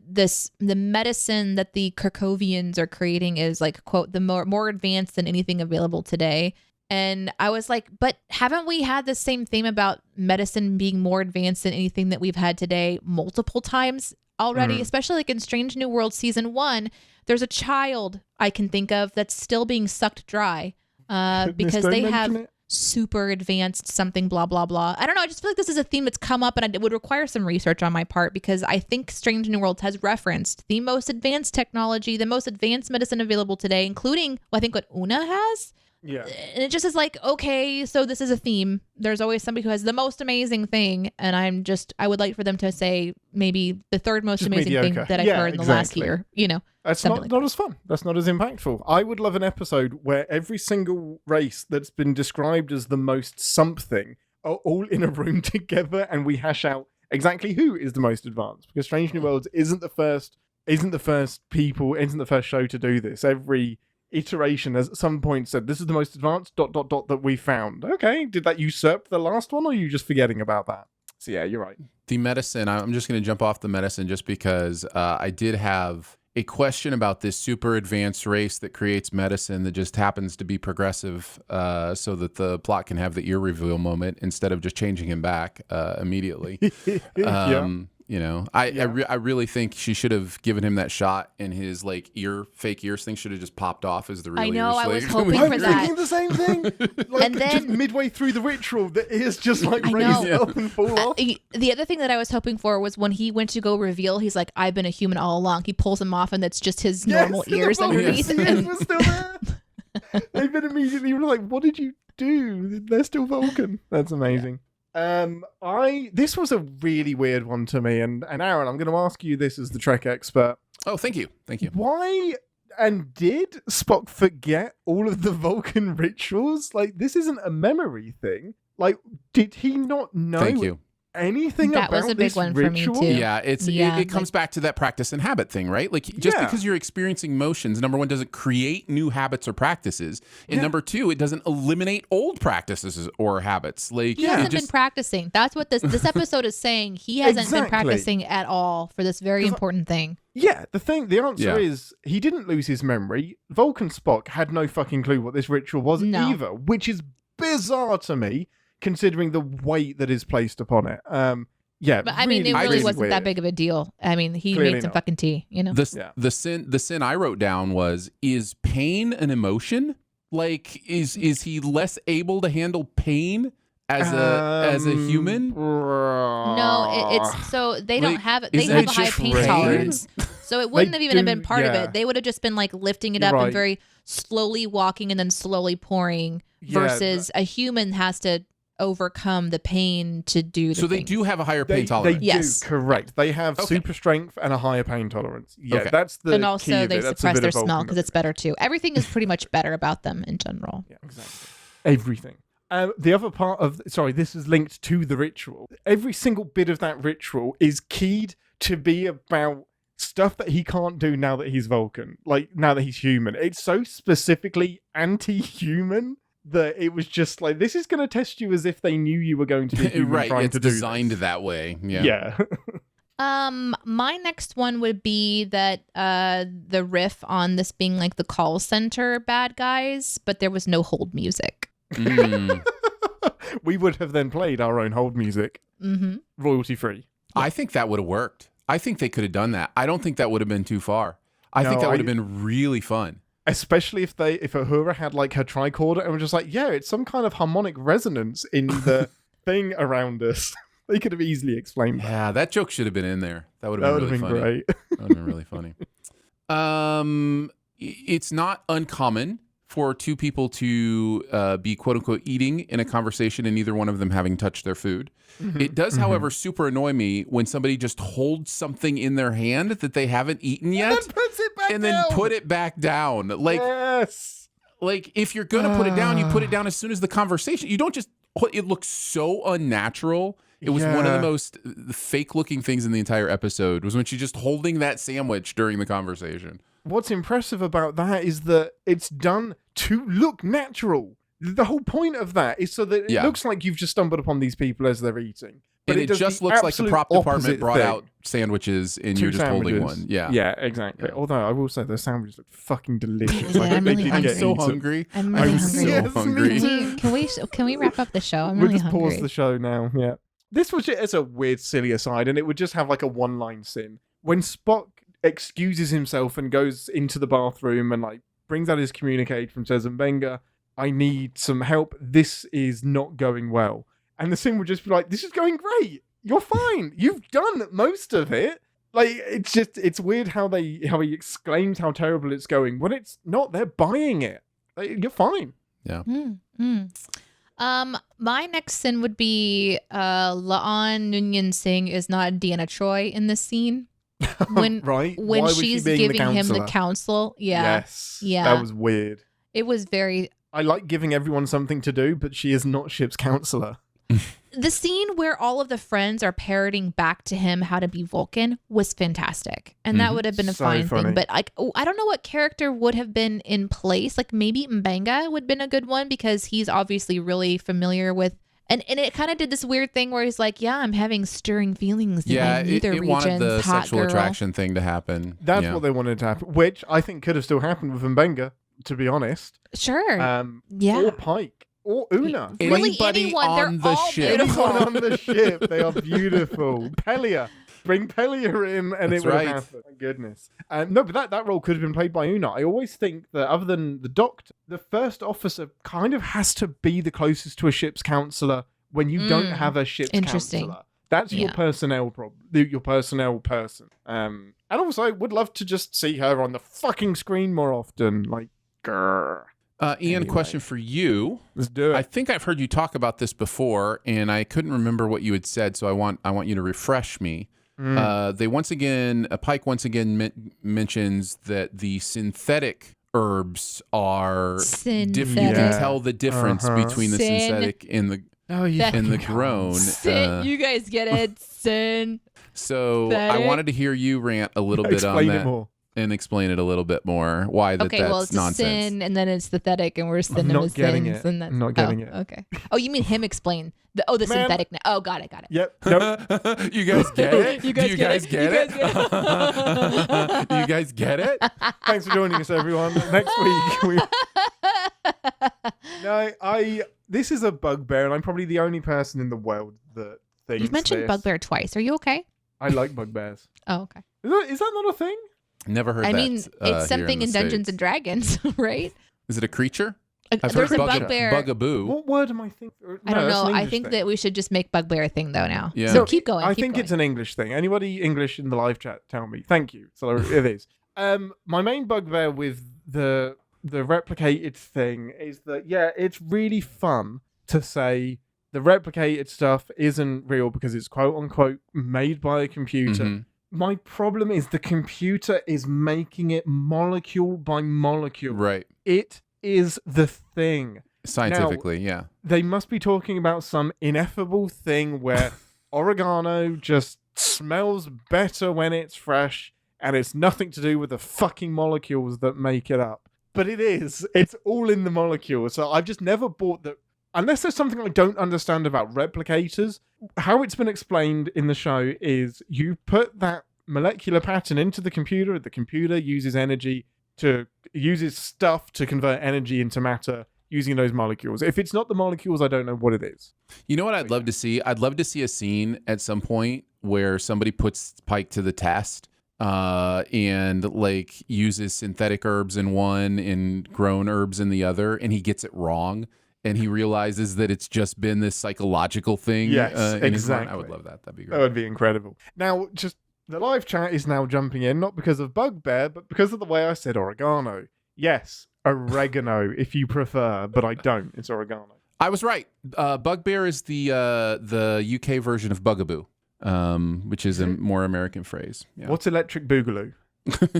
S1: medicine that the Kirkovians are creating is like, quote, the more advanced than anything available today. And I was like, but haven't we had the same theme about medicine being more advanced than anything that we've had today multiple times already? Especially like in Strange New World season 1, there's a child I can think of that's still being sucked dry because
S3: Don't
S1: they
S3: mention
S1: have
S3: it.
S1: super advanced something, blah, blah, blah. I don't know. I just feel like this is a theme that's come up and it would require some research on my part because I think Strange New Worlds has referenced the most advanced technology, the most advanced medicine available today, including, I think, what Una has.
S3: Yeah.
S1: And it just is like, okay, so this is a theme. There's always somebody who has the most amazing thing. And I would like for them to say maybe the third most
S3: Just
S1: amazing
S3: mediocre.
S1: thing that I've
S3: Yeah,
S1: heard in the last
S3: exactly.
S1: year, you know.
S3: That's
S1: something
S3: not as fun. That's not as impactful. I would love an episode where every single race that's been described as the most something are all in a room together and we hash out exactly who is the most advanced. Because Strange New Worlds isn't the first show to do this. Every iteration has at some point said this is the most advanced ... that we found. Okay, did that usurp the last one or are you just forgetting about that? So yeah, you're right.
S2: The medicine, I'm just going to jump off the medicine just because I did have a question about this super advanced race that creates medicine that just happens to be progressive so that the plot can have the ear reveal moment instead of just changing him back immediately. You know, I really think she should have given him that shot and his like fake ears thing should have just popped off as the real
S1: I know,
S2: ears.
S1: I was
S2: like,
S1: hoping
S3: I'm
S1: for that.
S3: thinking the same thing. Like,
S1: And then-
S3: just midway through the ritual, the ears just like
S1: I
S3: raise
S1: know.
S3: up and fall off.
S1: The other thing that I was hoping for was when he went to go reveal, he's like, I've been a human all along. He pulls them off and that's just his normal
S3: Yes,
S1: ears
S3: the
S1: underneath.
S3: Vulcan ears were still there. They've been immediately like, what did you do? They're still Vulcan. That's amazing. This was a really weird one to me, and Aaron, I'm going to ask you this as the Trek expert.
S2: Oh, thank you.
S3: Why and did Spock forget all of the Vulcan rituals? Like, this isn't a memory thing. Like, did he not know
S2: Thank you.
S3: anything
S1: That
S3: about
S1: was a big
S3: this
S1: one for me,
S3: ritual?
S1: too.
S2: Yeah, it comes
S1: like-
S2: back to that practice and habit thing, right? Like just
S3: Yeah.
S2: because you're experiencing motions, number one, doesn't create new habits or practices, and
S3: Yeah.
S2: number two, it doesn't eliminate old practices or habits. Like
S1: He
S2: it
S1: hasn't
S2: just,
S1: been practicing. That's what this episode is saying. He hasn't
S3: Exactly.
S1: been practicing at all for this very important thing.
S3: Yeah, the answer
S2: Yeah.
S3: is he didn't lose his memory. Vulcan Spock had no fucking clue what this ritual was
S1: No.
S3: either, which is bizarre to me, considering the weight that is placed upon it. Yeah,
S1: But I mean, it really wasn't that big of a deal. I mean, he
S3: Clearly
S1: made some
S3: not.
S1: fucking tea, you know?
S2: the sin I wrote down was, is pain an emotion? Like is he less able to handle pain as a human?
S1: No, it's so they don't
S2: Like,
S1: have it. They
S2: isn't
S1: have
S2: it
S1: a high
S2: just
S1: pain
S2: rain?
S1: tolerance. So it wouldn't have even been
S3: do-
S1: part of
S3: yeah.
S1: it. They would have just been like lifting it
S3: You're
S1: up
S3: right.
S1: and very slowly walking and then slowly pouring
S3: Yeah,
S1: versus a human has to overcome the pain to do the
S2: So they
S1: things.
S2: do have a higher pain
S3: They
S2: tolerance.
S1: Yes.
S3: do, correct. They have
S2: Okay.
S3: super strength and a higher pain tolerance. Yeah,
S2: Okay.
S3: that's the
S1: and
S3: key
S1: also
S3: of
S1: they
S3: it. That's a
S1: suppress
S3: bit
S1: their
S3: of
S1: smell
S3: Vulcan
S1: because it's better too. Everything is pretty much better about them in general.
S3: Yeah, exactly. Everything. The other part of this is linked to the ritual. Every single bit of that ritual is keyed to be about stuff that he can't do now that he's Vulcan, like now that he's human. It's so specifically anti-human that it was just like, this is going to test you as if they knew you were going to be human
S2: Right,
S3: trying
S2: it's
S3: to do
S2: designed
S3: this.
S2: that way.
S3: Yeah.
S1: My next one would be that the riff on this being like the call center bad guys, but there was no hold music.
S2: Mm.
S3: We would have then played our own hold music, royalty free.
S2: I think that would have worked. I think they could have done that. I don't think that would have been too far. I think
S3: No,
S2: that would have been really fun.
S3: Especially if Uhura had like her tricorder and was just like, yeah, it's some kind of harmonic resonance in the thing around us. They could have easily explained that.
S2: Yeah, that joke should have been in there. That would
S3: That
S2: have
S3: would
S2: been
S3: have
S2: really
S3: been
S2: funny.
S3: great.
S2: That would have been really funny. It's not uncommon for two people to be quote unquote eating in a conversation and neither one of them having touched their food. It does, however, super annoy me when somebody just holds something in their hand that they haven't eaten yet
S3: And then puts it back
S2: and then
S3: down.
S2: put it back down. Like,
S3: Yes.
S2: like if you're gonna put it down, you put it down as soon as the conversation. You don't just. It looks so unnatural. It was one of
S3: Yeah.
S2: the most fake looking things in the entire episode was when she's just holding that sandwich during the conversation.
S3: What's impressive about that is that it's done to look natural. The whole point of that is so that it
S2: Yeah.
S3: looks like you've just stumbled upon these people as they're eating. But
S2: And it
S3: does
S2: just
S3: the
S2: looks like the
S3: absolute
S2: prop department
S3: opposite
S2: brought
S3: thing.
S2: out sandwiches and
S3: Two
S2: you're just holding
S3: sandwiches.
S2: one. Yeah.
S3: Yeah, exactly. Although I will say those sandwiches look fucking delicious.
S1: Yeah,
S3: I hope
S1: I'm
S3: they
S1: really
S3: didn't
S2: I'm
S3: get
S2: so
S3: eaten.
S2: hungry.
S1: I'm really
S2: I'm
S1: hungry.
S2: so
S3: Yes, me
S2: hungry.
S3: too.
S1: Can we wrap up the show? I'm
S3: We'll
S1: really
S3: just
S1: hungry.
S3: pause the show now. Yeah. This was just as a weird, silly aside, and it would just have like a one-line sin. When Spock excuses himself and goes into the bathroom and like brings out his communicator from Cezanne Benga, I need some help. This is not going well. And the Sin would just be like, this is going great. You're fine. You've done most of it. Like, it's weird how he exclaims how terrible it's going. When it's not, they're buying it. Like, you're fine.
S2: Yeah.
S1: My next sin would be La'an Noonien Singh is not Deanna Troi in this scene. When
S3: right?
S1: When
S3: Why was
S1: she's
S3: she being
S1: giving him the counsel. Yeah.
S3: Yes.
S1: Yeah.
S3: That was weird.
S1: It was very...
S3: I like giving everyone something to do, but she is not Ship's counselor.
S1: The scene where all of the friends are parroting back to him how to be Vulcan was fantastic. And that would have been a
S3: So
S1: fine
S3: funny.
S1: thing. But I don't know what character would have been in place. Like maybe M'Benga would have been a good one because he's obviously really familiar with... And it kind of did this weird thing where he's like, yeah, I'm having stirring feelings in
S2: Yeah,
S1: my nether
S2: it wanted
S1: regions,
S2: the
S1: hot
S2: sexual
S1: girl.
S2: attraction thing to happen.
S3: That's
S2: Yeah.
S3: what they wanted to happen, which I think could have still happened with M'Benga, to be honest.
S1: Sure.
S3: Yeah. Or Pike. Or Una.
S1: Really,
S2: Anybody
S1: anyone.
S2: on
S1: They're
S2: the
S1: all
S2: ship.
S1: beautiful.
S3: Anyone on the ship. They are beautiful. Pelia. Bring Pelia in and
S2: That's
S3: it would
S2: right.
S3: have happened. Thank goodness. No, but that role could have been played by Una. I always think that other than the Doctor, the first officer kind of has to be the closest to a ship's counselor when you don't have a ship's
S1: Interesting.
S3: counselor. That's your
S1: Yeah.
S3: personnel problem. Your personnel person. And also, I would love to just see her on the fucking screen more often. Like, grrr.
S2: Ian,
S3: Anyway.
S2: question for you.
S3: Let's do it.
S2: I think I've heard you talk about this before, and I couldn't remember what you had said, so I want you to refresh me. Pike once again mentions that the synthetic herbs are
S1: Synthetic.
S2: You can
S3: Yeah.
S2: tell the difference between the
S1: Sin-
S2: synthetic and the
S3: Oh, you
S2: and the
S3: fucking
S2: grown.
S1: Sin, you guys get it? Sin.
S2: So I
S1: Synthetic.
S2: wanted to hear you rant a little bit on
S3: Explain it
S2: that
S3: more.
S2: and explain it a little bit more. Why that's
S1: Okay, well, it's a
S2: nonsense.
S1: sin, and then it's synthetic, and we're
S3: not getting
S1: CinemaSins.
S3: it.
S1: And that's,
S3: I'm not getting it.
S1: Okay. Oh, you mean him explain? The
S3: Man.
S1: synthetic. Oh, got it.
S3: Yep. Nope.
S2: You guys get it?
S1: You guys
S2: Do you
S1: get
S2: guys
S1: it?
S2: get
S1: You
S2: it?
S1: guys
S2: Do you guys get it?
S3: Thanks for joining us, everyone. Next week, this is a bugbear, and I'm probably the only person in the world that thinks
S1: You've mentioned
S3: this.
S1: bugbear twice. Are you okay?
S3: I like bugbears.
S1: Oh, okay.
S3: Is that not a thing?
S2: Never heard
S1: I
S2: that.
S1: mean,
S2: here
S1: it's something
S2: the
S1: in Dungeons
S2: States.
S1: and Dragons, right?
S2: Is it a creature? I've
S1: There's
S2: heard
S1: a bugbear.
S2: Bugaboo.
S3: What word am I thinking?
S1: I don't know. I think that we should just make bugbear a thing, though, now.
S2: Yeah.
S1: So keep going.
S3: I
S1: keep
S3: think
S1: going.
S3: it's an English thing. Anybody English in the live chat, tell me. Thank you. So it is. My main bugbear with the replicated thing is that, yeah, it's really fun to say the replicated stuff isn't real because it's quote unquote made by a computer.
S2: Mhm.
S3: My problem is the computer is making it molecule by molecule.
S2: Right.
S3: It is the thing.
S2: Scientifically, yeah.
S3: They must be talking about some ineffable thing where oregano just smells better when it's fresh and it's nothing to do with the fucking molecules that make it up. But it is. It's all in the molecule. So I've just never bought that. Unless there's something I don't understand about replicators, how it's been explained in the show is you put that molecular pattern into the computer uses stuff to convert energy into matter using those molecules. If it's not the molecules, I don't know what it is.
S2: You know what I'd love to see? I'd love to see a scene at some point where somebody puts Pike to the test and like uses synthetic herbs in one and grown herbs in the other, and he gets it wrong. And he realizes that it's just been this psychological thing.
S3: Yes,
S2: in his mind.
S3: exactly.
S2: I would love that. That'd be
S3: That
S2: great.
S3: would be incredible. Now, just the live chat is now jumping in, not because of bugbear, but because of the way I said oregano. Yes, oregano, if you prefer, but I don't. It's oregano.
S2: I was right. Bugbear is the UK version of bugaboo, which is a more American phrase. Yeah.
S3: What's electric boogaloo?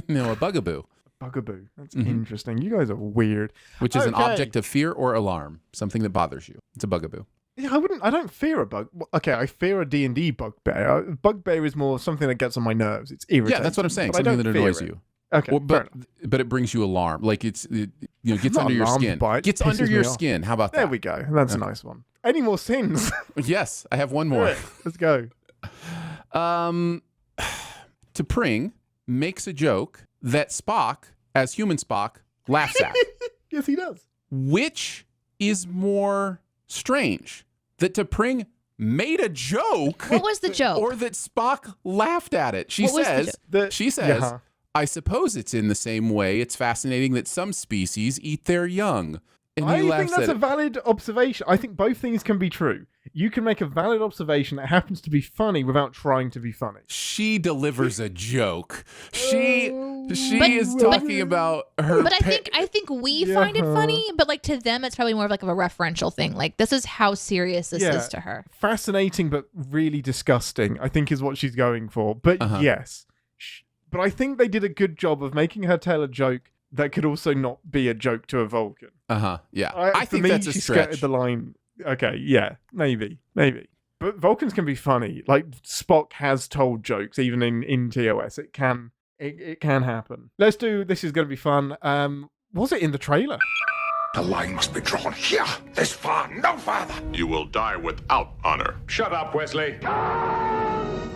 S2: No, a bugaboo,
S3: Bugaboo. That's
S2: Mhm.
S3: interesting. You guys are weird.
S2: which is an
S3: Okay.
S2: object of fear or alarm, something that bothers you. It's a bugaboo.
S3: Yeah, I don't fear a bug. Okay, I fear a D&D bugbear. Bugbear is more something that gets on my nerves. It's irritating.
S2: Yeah, that's what I'm saying.
S3: but I
S2: Something
S3: don't
S2: that
S3: fear
S2: annoys
S3: it.
S2: you.
S3: Okay,
S2: Well,
S3: fair enough.
S2: but it brings you alarm. Like gets
S3: I'm not
S2: under your
S3: alarmed
S2: skin.
S3: by it.
S2: Gets
S3: It
S2: under
S3: pisses
S2: your
S3: me off.
S2: skin. How about
S3: There
S2: that?
S3: we go. That's a nice one. Any more sins?
S2: Yes, I have one more.
S3: Let's go.
S2: T'Pring makes a joke that Spock, as human Spock, laughs at.
S3: Yes, he does.
S2: Which is more strange? That T'Pring made a joke
S1: What was the joke?
S2: or that Spock laughed at it? She
S1: What was the
S2: says, she says,
S3: Yeah.
S2: I suppose it's in the same way. It's fascinating that some species eat their young. And he
S3: I think
S2: laughs
S3: that's
S2: at
S3: a valid observation. I think both things can be true. You can make a valid observation that happens to be funny without trying to be funny.
S2: She delivers a joke. She
S1: But-
S2: is talking about her.
S1: But I think we find it funny, but like to them, it's probably more of like a referential thing. Like this is how serious this is to her.
S3: Fascinating, but really disgusting, I think is what she's going for. But yes. But I think they did a good job of making her tell a joke that could also not be a joke to a Vulcan.
S2: Yeah.
S3: I
S2: think
S3: me,
S2: that's a
S3: she
S2: stretch.
S3: skirted the line. Okay, yeah, maybe. But Vulcans can be funny. Like Spock has told jokes, even in TOS. It can happen. Let's do. This is going to be fun. Was it in the trailer?
S5: The line must be drawn here, this far, no farther.
S6: You will die without honor.
S5: Shut up, Wesley.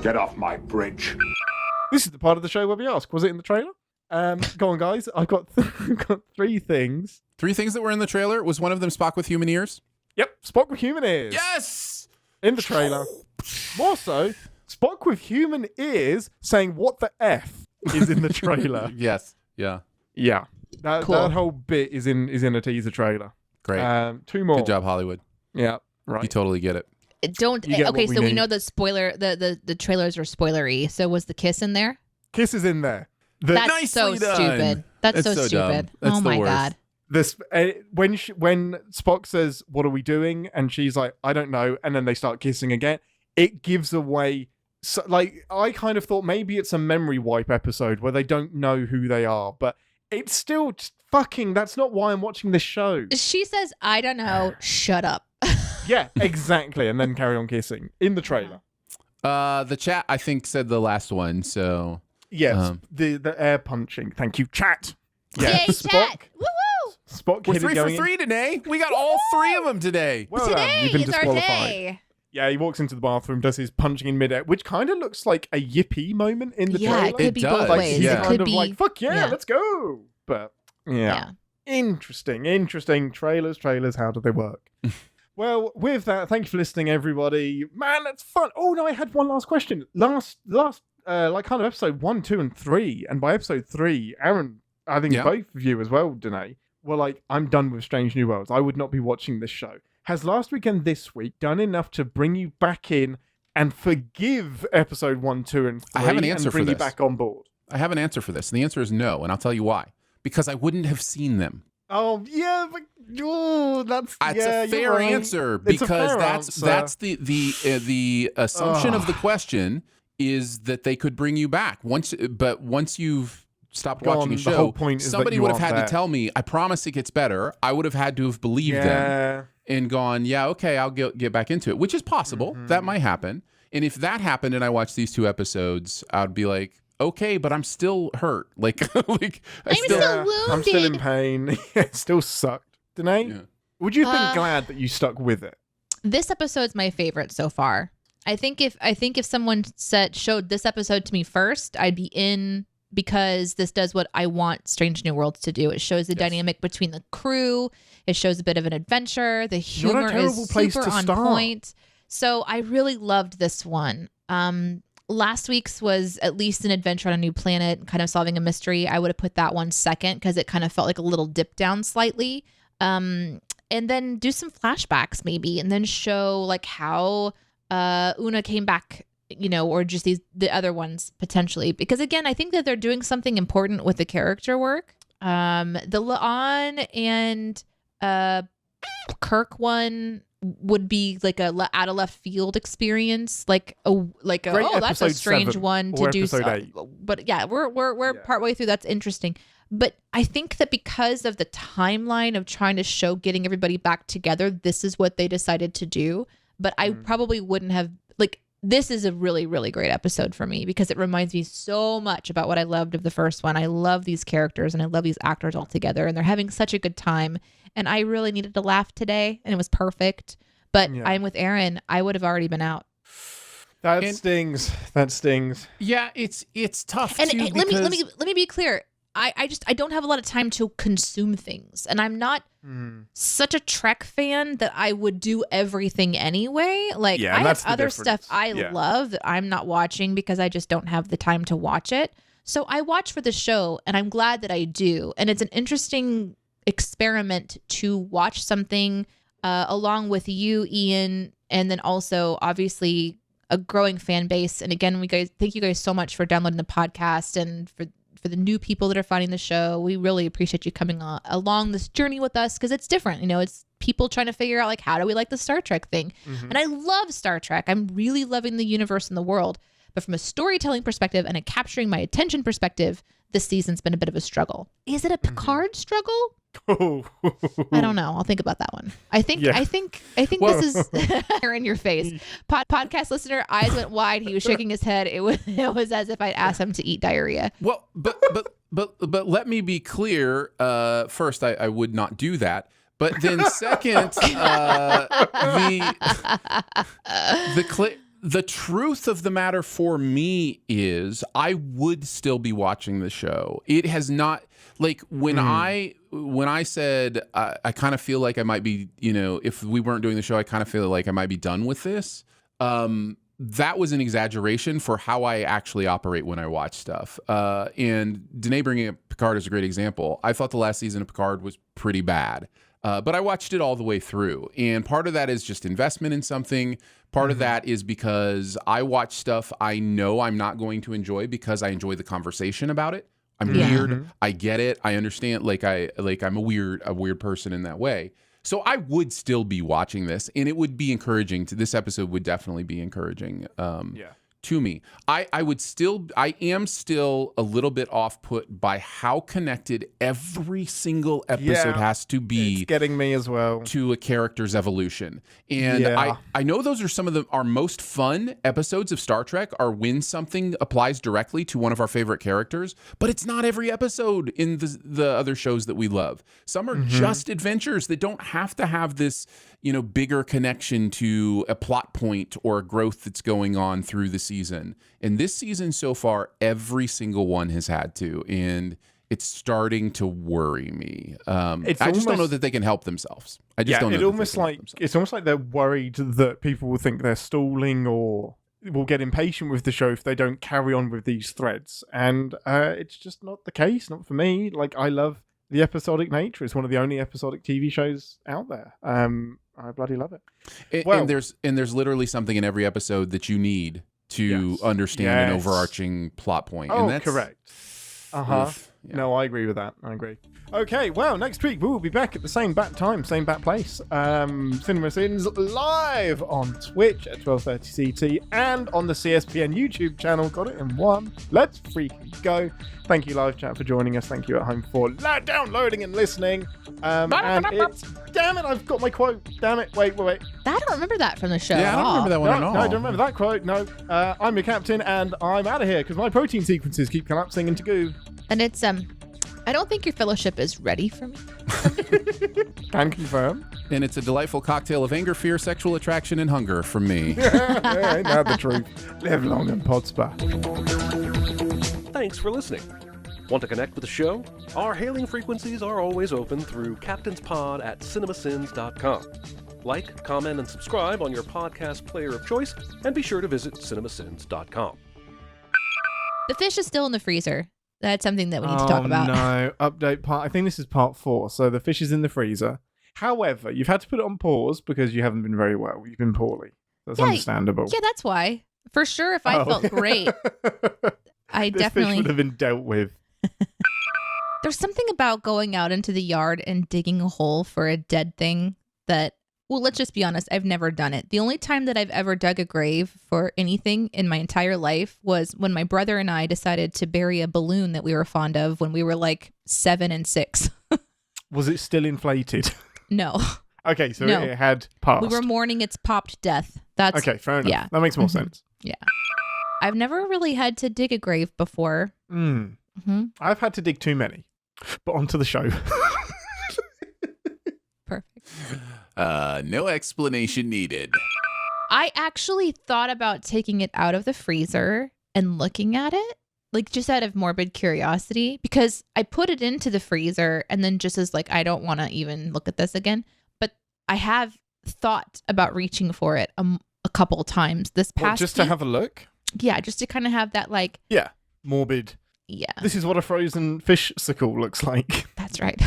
S5: Get off my bridge.
S3: This is the part of the show where we ask, was it in the trailer? Go on, guys. I've got 3 things.
S2: 3 things that were in the trailer. Was one of them Spock with human ears?
S3: Yep, Spock with human ears.
S2: Yes!
S3: In the trailer. More so, Spock with human ears saying what the F is in the trailer.
S2: Yes. Yeah.
S3: Yeah. That
S1: Cool.
S3: whole bit is in a teaser trailer.
S2: Great.
S3: 2 more.
S2: Good job, Hollywood.
S3: Yeah, right.
S2: You totally get it.
S1: Don't.
S3: You get
S1: Okay,
S3: what we
S1: so we
S3: need.
S1: know the spoiler. The trailers are spoilery. So was the kiss in there?
S3: Kiss is in there.
S1: That's so
S2: Nicely done.
S1: stupid. That's so
S2: dumb.
S1: stupid.
S2: That's
S1: Oh
S2: the
S1: my
S2: worst.
S1: god.
S3: When Spock says, "What are we doing?" and she's like, "I don't know," and then they start kissing again, it gives away. So, like, I kind of thought maybe it's a memory wipe episode where they don't know who they are, but it's still just fucking. That's not why I'm watching this show.
S1: She says, "I don't know. Shut up."
S3: Yeah, exactly, and then carry on kissing in the trailer.
S2: The chat, I think, said the last one. So
S3: Yes, the air punching. Thank you, chat. Yeah,
S1: Yay, chat! Woo woo!
S3: Spock
S2: we're
S3: hit it
S2: 3 for
S3: going in.
S2: 3 today. We got all 3 of them today.
S3: Well done.
S1: Today
S3: You've been
S1: is our
S3: disqualified.
S1: day.
S3: Yeah, he walks into the bathroom, does his punching in midair, which kind of looks like a yippee moment in the
S1: Yeah,
S3: trailer.
S1: it could
S2: It
S1: be
S2: does.
S1: both
S3: like
S1: ways.
S3: he's
S2: yeah.
S1: It
S3: kind
S1: could
S3: of
S1: be
S3: like, fuck yeah,
S1: yeah.
S3: let's go. But yeah. Interesting. Trailers. How do they work? Well, with that, thank you for listening, everybody. Man, that's fun. Oh no, I had one last question. Last, like kind of episode 1, 2, and 3, and by episode 3, Aaron, I think
S2: Yeah.
S3: both of you as well, Deneé, were like, I'm done with Strange New Worlds. I would not be watching this show. Has last week and this week done enough to bring you back in and forgive episode 1, 2, and 3?
S2: I have an answer
S3: and bring
S2: for
S3: you
S2: this.
S3: back on board.
S2: I have an answer for this, and the answer is no, and I'll tell you why. Because I wouldn't have seen them.
S3: Oh yeah, but that's
S2: That's
S3: yeah,
S2: a
S3: you're
S2: fair
S3: right.
S2: answer
S3: It's a
S2: because
S3: fair
S2: that's
S3: answer.
S2: the assumption of the question is that they could bring you back once you've stopped
S3: Gone,
S2: watching a
S3: the
S2: show.
S3: whole point is that
S2: somebody
S3: you
S2: would have
S3: aren't
S2: had
S3: there.
S2: to tell me. I promise it gets better. I would have had to have believed them
S3: Yeah.
S2: and gone, yeah, okay, I'll get back into it, which is possible.
S3: Mm-hmm.
S2: That might happen. And if that happened and I watched these 2 episodes, I'd be like, okay, but I'm still hurt. Like
S1: I'm still
S3: I'm still in
S1: wounded.
S3: pain. It still sucked. Deneé,
S2: Yeah.
S3: would you have been glad that you stuck with it?
S1: This episode's my favorite so far. I think if someone showed this episode to me first, I'd be in because this does what I want Strange New Worlds to do. It shows the dynamic between the crew. It shows a bit of an adventure. The
S3: Not a
S1: humor
S3: terrible
S1: is
S3: place
S1: super
S3: to
S1: on
S3: start.
S1: point. So I really loved this one. Last week's was at least an adventure on a new planet, kind of solving a mystery. I would have put that one second because it kind of felt like a little dip down slightly. And then do some flashbacks maybe, and then show like how Una came back, or just the other ones potentially. Because again, I think that they're doing something important with the character work. The La'an and Kirk one would be like a out of left field experience,
S3: Great
S1: that's a
S3: episode
S1: strange
S3: 7
S1: one
S3: or
S1: to do.
S3: episode 8.
S1: But yeah, we're partway through. That's interesting. But I think that because of the timeline of trying to show getting everybody back together, this is what they decided to do. But I probably wouldn't have this is a really, really great episode for me because it reminds me so much about what I loved of the first one. I love these characters and I love these actors all together, and they're having such a good time. And I really needed to laugh today, and it was perfect. But I'm with Aaron. I would have already been out.
S3: That stings.
S2: Yeah, it's tough
S1: And
S2: too.
S1: let
S2: because...
S1: me be clear. I don't have a lot of time to consume things, and I'm not such a Trek fan that I would do everything anyway. Like
S3: Yeah,
S1: I have
S3: that's the
S1: other
S3: difference.
S1: stuff I
S3: Yeah.
S1: love that I'm not watching because I just don't have the time to watch it. So I watch for the show, and I'm glad that I do. And it's an interesting experiment to watch something along with you, Ian, and then also obviously a growing fan base. And again, thank you guys so much for downloading the podcast and for the new people that are finding the show. We really appreciate you coming along this journey with us because it's different. You know, it's people trying to figure out like, how do we like the Star Trek thing? And I love Star Trek. I'm really loving the universe and the world. But from a storytelling perspective and a capturing my attention perspective, this season's been a bit of a struggle. Is it a Picard struggle? I don't know. I'll think about that one. I think this is in your face. Podcast listener, eyes went wide. He was shaking his head. It was as if I'd asked him to eat diarrhea.
S2: Well, but let me be clear. First, I would not do that. But then second, the truth of the matter for me is I would still be watching the show. It has not, like, when I said I kind of feel like I might be, you know, if we weren't doing the show, I kind of feel like I might be done with this. That was an exaggeration for how I actually operate when I watch stuff. And Deneé bringing up Picard is a great example. I thought the last season of Picard was pretty bad. But I watched it all the way through. And part of that is just investment in something. Part of that is because I watch stuff I know I'm not going to enjoy because I enjoy the conversation about it. I'm weird. I get it. I understand. I'm a weird person in that way. So I would still be watching this, and it would be encouraging. This episode would definitely be encouraging. To me, I am still a little bit off put by how connected every single episode has to be.
S3: It's getting me as well.
S2: To a character's evolution. And I know those are some of our most fun episodes of Star Trek are when something applies directly to one of our favorite characters, but it's not every episode in the other shows that we love. Some are just adventures that don't have to have this, you know, bigger connection to a plot point or a growth that's going on through the season. And this season so far, every single one has had to, and it's starting to worry me. I just don't know that they can help themselves. I just don't know.
S3: It's almost like they're worried that people will think they're stalling or will get impatient with the show if they don't carry on with these threads. And it's just not the case, not for me. Like, I love the episodic nature. It's one of the only episodic TV shows out there. I bloody love it.
S2: And there's literally something in every episode that you need to understand an overarching plot point.
S3: Oh,
S2: and that's
S3: correct.
S2: Yeah.
S3: No, I agree with that. I agree. Okay, well, next week we will be back at the same bat time, same bat place. CinemaSins live on Twitch at 12:30 CT and on the CSPN YouTube channel. Got it in one. Let's freaking go. Thank you, live chat, for joining us. Thank you at home for downloading and listening. And it's... Damn it, I've got my quote. Damn it. Wait.
S1: I don't remember that from the show.
S2: Yeah, I don't remember that one at all.
S3: No, I don't remember that quote. No. I'm your captain, and I'm out of here because my protein sequences keep collapsing into goo.
S1: And it's I don't think your fellowship is ready for me.
S3: Can confirm.
S2: And it's a delightful cocktail of anger, fear, sexual attraction, and hunger from me.
S3: Ain't that the truth? Live long and Podspa.
S7: Thanks for listening. Want to connect with the show? Our hailing frequencies are always open through captainspod@cinemasins.com. Like, comment, and subscribe on your podcast player of choice, and be sure to visit cinemasins.com.
S1: The fish is still in the freezer. That's something that we need to talk about.
S3: No, update part. I think this is part 4. So the fish is in the freezer. However, you've had to put it on pause because you haven't been very well. You've been poorly. That's understandable.
S1: Yeah, that's why. For sure, if I felt great, I
S3: this
S1: definitely
S3: fish would have been dealt with.
S1: There's something about going out into the yard and digging a hole for a dead thing that, well, let's just be honest, I've never done it. The only time that I've ever dug a grave for anything in my entire life was when my brother and I decided to bury a balloon that we were fond of when we were like 7 and 6.
S3: Was it still inflated?
S1: No.
S3: Okay, so it had passed.
S1: We were mourning its popped death. That's
S3: okay, fair enough.
S1: Yeah.
S3: That makes more sense.
S1: Yeah. I've never really had to dig a grave before.
S3: I've had to dig too many. But onto the show.
S1: Perfect.
S2: No explanation needed.
S1: I actually thought about taking it out of the freezer and looking at it, like just out of morbid curiosity, because I put it into the freezer and then just as like, I don't want to even look at this again. But I have thought about reaching for it a couple times this past
S3: just
S1: week.
S3: to have a look?
S1: Yeah, just to kind of have that like...
S3: Yeah, morbid.
S1: Yeah.
S3: This is what a frozen fish sickle looks like.
S1: That's right.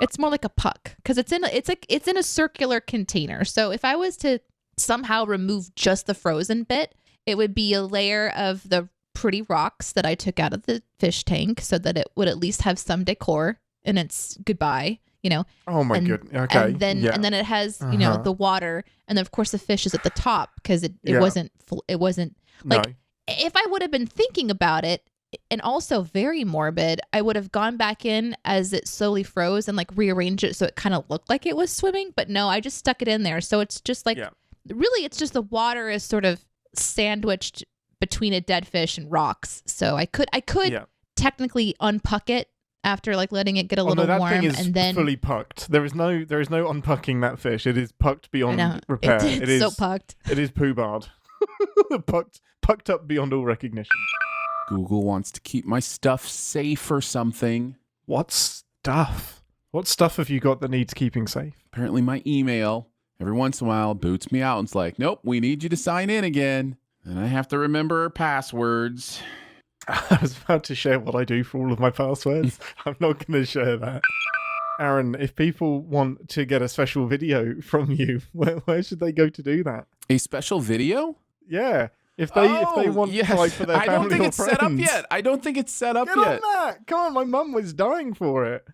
S1: It's more like a puck because it's in a circular container. So if I was to somehow remove just the frozen bit, it would be a layer of the pretty rocks that I took out of the fish tank so that it would at least have some decor and it's goodbye, you know.
S3: Oh my goodness. Okay.
S1: And then it has, you know, the water, and then of course the fish is at the top because it wasn't like,
S3: no.
S1: If I would have been thinking about it, and also very morbid, I would have gone back in as it slowly froze and like rearranged it so it kind of looked like it was swimming. But no, I just stuck it in there. So it's just like, really, it's just the water is sort of sandwiched between a dead fish and rocks. So I could technically unpuck it after like letting it get a little
S3: that
S1: warm,
S3: thing is
S1: and then
S3: fully pucked. There is no unpucking that fish. It is pucked beyond repair.
S1: It is so pucked.
S3: It is poo-barred. pucked up beyond all recognition.
S2: Google wants to keep my stuff safe or something.
S3: What stuff? What stuff have you got that needs keeping safe?
S2: Apparently my email, every once in a while, boots me out and it's like, nope, we need you to sign in again. And I have to remember passwords.
S3: I was about to share what I do for all of my passwords. I'm not going to share that. Aaron, if people want to get a special video from you, where should they go to do that?
S2: A special video?
S3: Yeah. If they want to, like, for their family
S2: I don't think
S3: or
S2: it's
S3: friends.
S2: set up yet. I don't think it's set up
S3: Get
S2: yet.
S3: on that. Come on, my mum was dying for it.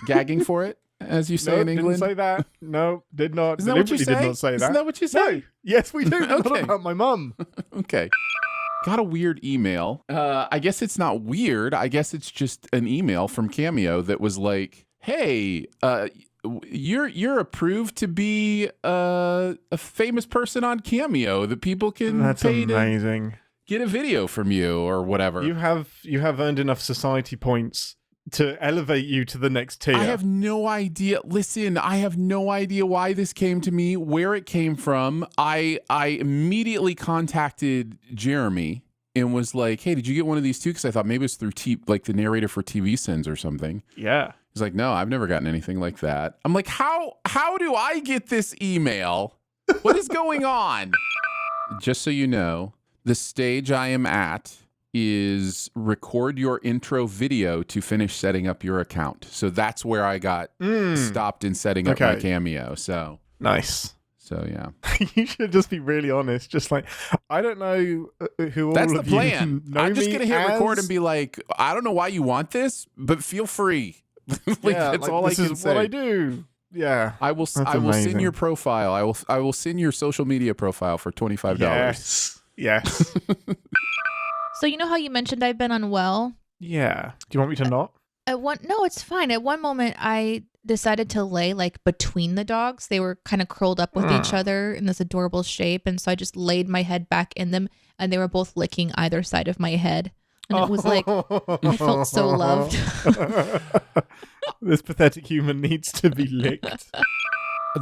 S2: Gagging for it, as you say in England?
S3: Didn't say that. No, did not.
S2: Isn't that what you say?
S3: Did not say that.
S2: Isn't that what you say?
S3: No. Yes, we do.
S2: Okay.
S3: Not about my mum.
S2: Okay. Got a weird email. I guess it's not weird. I guess it's just an email from Cameo that was like, hey, you're approved to be a famous person on Cameo that people can
S3: That's
S2: pay
S3: amazing.
S2: to get a video from you or whatever.
S3: You have earned enough society points to elevate you to the next tier.
S2: I have no idea. Listen, I have no idea why this came to me, where it came from. I immediately contacted Jeremy and was like, hey, did you get one of these too? Because I thought maybe it's through like the narrator for CinemaSins or something.
S3: Yeah.
S2: He's like, no, I've never gotten anything like that. I'm like, how do I get this email? What is going on? Just so you know, the stage I am at is record your intro video to finish setting up your account. So that's where I got stopped in setting up my Cameo. So
S3: nice.
S2: So yeah,
S3: you should just be really honest. Just like, I don't know who
S2: that's
S3: all
S2: the
S3: of
S2: plan.
S3: you know.
S2: I'm just
S3: me
S2: gonna hit
S3: as.
S2: record and be like, I don't know why you want this, but feel free. That's all I can say.
S3: This is what I do. Yeah,
S2: I will send your profile. I will send your social media profile for $25.
S3: Yes.
S1: So you know how you mentioned I've been unwell?
S3: Yeah. Do you want me to not?
S1: No, it's fine. At one moment, I decided to lay like between the dogs. They were kind of curled up with each other in this adorable shape, and so I just laid my head back in them, and they were both licking either side of my head, and it was like I felt so loved.
S3: This pathetic human needs to be licked.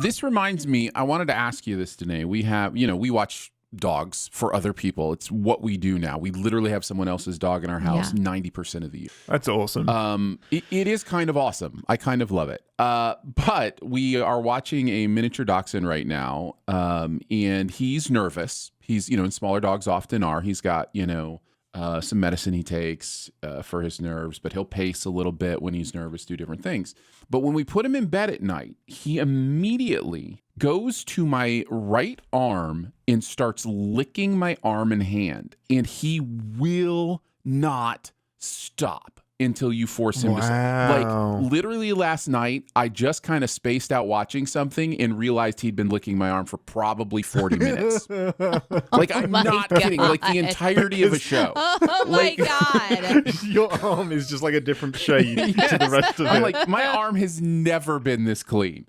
S2: This reminds me, I wanted to ask you this, Deneé. We watch dogs for other people. It's what we do now. We literally have someone else's dog in our house 90% of the year.
S3: That's awesome.
S2: It is kind of awesome. I kind of love it. But we are watching a miniature dachshund right now, and he's nervous. He's, and smaller dogs often are. He's got, some medicine he takes for his nerves, but he'll pace a little bit when he's nervous, do different things. But when we put him in bed at night, he immediately goes to my right arm and starts licking my arm and hand. And he will not stop until you force him to stop. Like, literally last night, I just kind of spaced out watching something and realized he'd been licking my arm for probably 40 minutes. Like, I'm not kidding. Like, the entirety of a show.
S1: Oh, my God.
S3: Your arm is just like a different shade to the rest of it.
S2: I'm like, my arm has never been this clean.